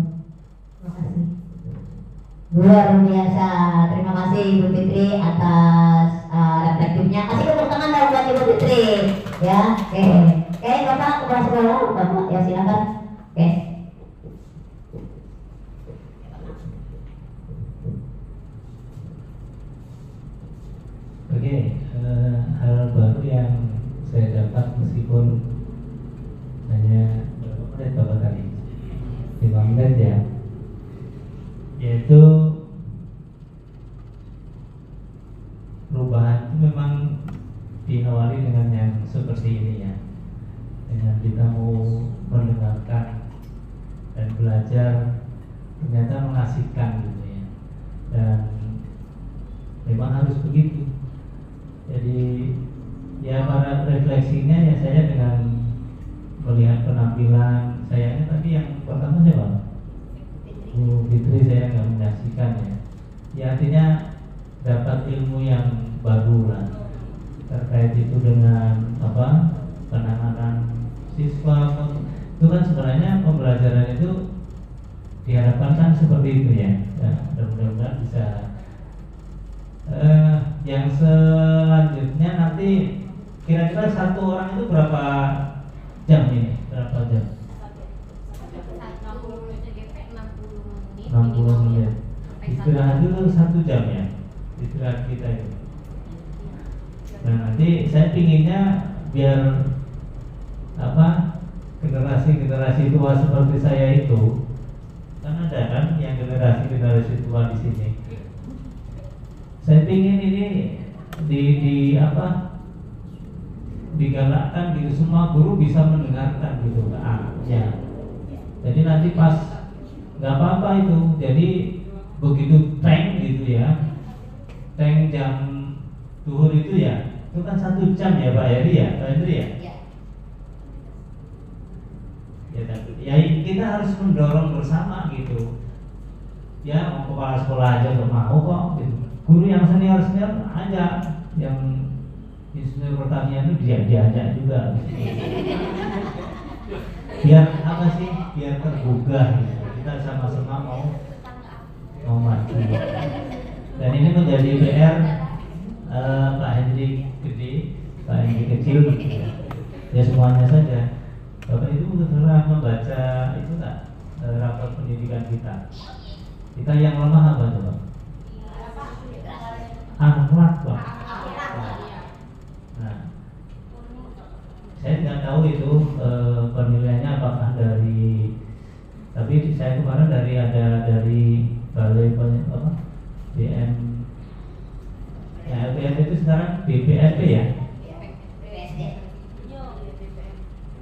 Terima kasih. Luar biasa, terima kasih Ibu Fitri atas reflektifnya. Kasih tepuk tangan dong buat Ibu Fitri ya. Oke, Bapak kepala sekolah, Bapak ya silakan. Oke. Oke, hal baru yang saya dapat meskipun hanya berapa menit Bapak tadi? 5 menit ya. Yaitu perubahan itu memang diawali dengan yang seperti ini ya. Dengan kita mau mendengarkan dan belajar ternyata mengasihkan gitu ya. Dan memang harus begitu. Jadi ya pada refleksinya ya saya dengan melihat penampilan saya tadi yang pertama siapa? Bu Fitri, saya nggak menyaksikan ya. Ya artinya dapat ilmu yang baru lah terkait itu dengan apa penanganan siswa. Itu kan sebenarnya pembelajaran itu diharapkan kan seperti itu ya. Ya mudah-mudahan bisa. Yang selanjutnya nanti kira-kira satu orang itu berapa jam ini? Berapa jam? 60 menit. Istirahat itu 1 jam ya. Istirahat kita itu. Nah nanti saya pinginnya biar apa generasi tua seperti saya itu kan ada kan yang generasi tua di sini. Saya pingin ini digalakkan gitu, semua guru bisa mendengarkan gitu ya. Jadi nanti pas nggak apa-apa itu, jadi begitu tank gitu ya, tank jam duhur itu ya, itu kan 1 jam ya Pak Heri ya, Pak Hendri ya. Ya kita harus mendorong bersama gitu. Ya mau kepala sekolah aja nggak mau kok gitu. Guru yang senior aja, yang insinyur pertanian itu diajak juga. Biar apa sih? Biar tergugah gitu. Kita sama-sama mau maju. Dan ini menjadi PR Pak Hendri gede, Pak Hendri kecil gitu ya. Ya semuanya saja. Bapak itu pernah membaca itu nggak rapor pendidikan kita? Kita yang lemah apa coba? Akhlak Pak. Nah, saya nggak tahu itu penilaiannya apakah dari, tapi saya kemarin dari balai apa BM ya LPM itu sekarang BPSP ya,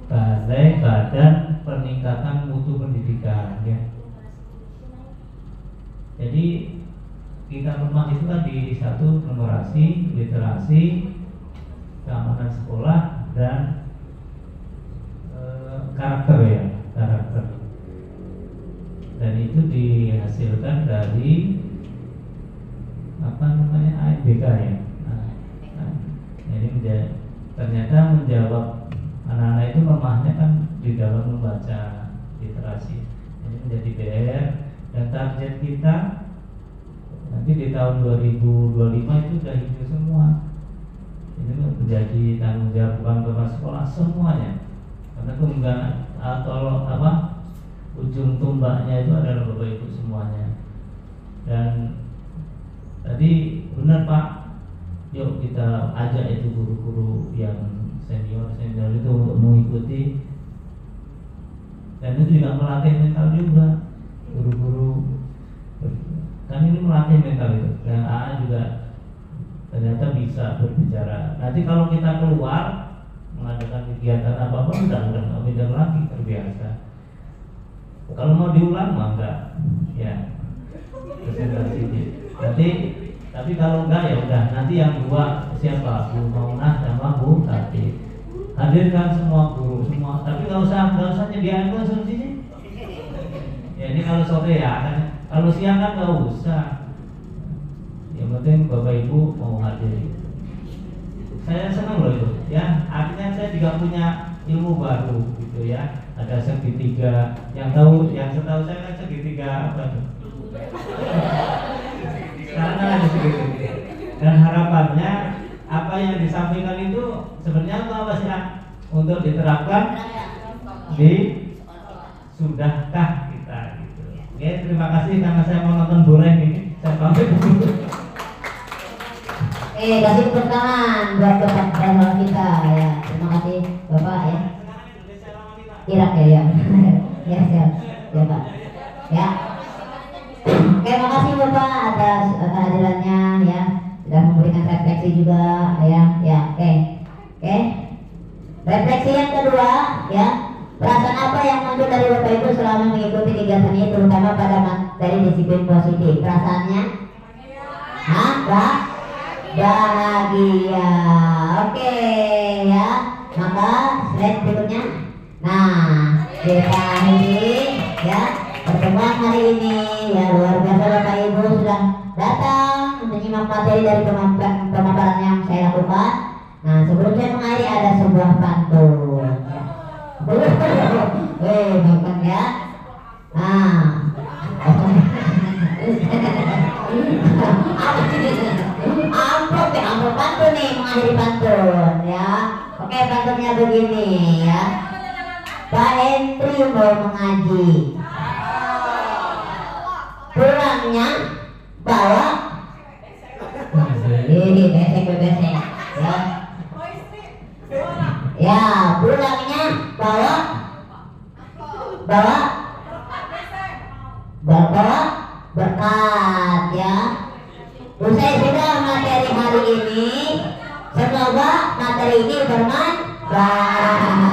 Balai Badan Peningkatan Mutu Pendidikan ya. Jadi kita lemah itu kan di satu numerasi, literasi, keamanan sekolah dan karakter ya, karakter. Dan itu dihasilkan dari apa namanya AIBK ya. Jadi ternyata menjawab anak-anak itu lemahnya kan di dalam membaca literasi. Jadi menjadi PR dan target kita nanti di tahun 2025 itu sudah hijau semua. Ini menjadi tanggung jawab bukan kepala sekolah semuanya. Karena tunggang atau apa ujung tombaknya itu adalah Bapak Ibu semuanya. Dan tadi benar Pak, yuk kita ajak itu guru-guru yang senior itu untuk mengikuti. Dan itu juga melatih mental juga guru-guru. Kan ini melatih mental itu. Dan AA juga ternyata bisa berbicara. Nanti kalau kita keluar mengadakan kegiatan apapun udah beda lagi, terbiasa. Kalau mau diulang mah enggak, ya presentasi. Tapi kalau enggak ya udah. Nanti yang dua siapa? Bu Maunah sama Bu Tati. Hadirkan semua guru semua. Tapi nggak usah nyediain konsumsi. Ya ini kalau sore ya kan. Kalau siang kan nggak usah. Yang penting Bapak Ibu mau hadir. Saya senang loh itu. Ya artinya saya juga punya ilmu baru gitu ya. Ada segitiga. Yang setahu saya kan segitiga apa tuh? Karena ada segitiga. Dan harapannya apa yang disampaikan itu sebenarnya apa sih untuk diterapkan di sudahkah kita gitu. Oke, terima kasih karena saya mau nonton bola ini. Saya pamit dulu. Kasih tepuk tangan buat Bapak General kita ya. Terima kasih Bapak ya. Irak ya. Ya siap. Ya Pak. Ya. Oke, makasih Bapak atas kehadirannya ya. Sudah memberikan refleksi juga ya. Oke. Refleksi yang kedua ya. Perasaan apa yang muncul dari Bapak Ibu selama mengikuti kegiatan ini, terutama pada dari disiplin positif? Perasaannya? bahagia. Oke ya, maka slide berikutnya. Nah, kita akhiri ya pertemuan hari ini ya. Luar biasa Bapak Ibu sudah datang menyimak materi dari pemaparan yang saya lakukan. Nah, sebelum saya mengakhiri ada sebuah pantun ya. Bukan ya. Nah, amplop pantun nih, mengakhiri pantun ya. Oke, pantunnya begini ya. Pak Entri mau mengaji, pulangnya bawa ini besek ya. Ya, pulangnya bawa berkat ya. Usai sudah materi hari ini, semoga materi ini bermanfaat.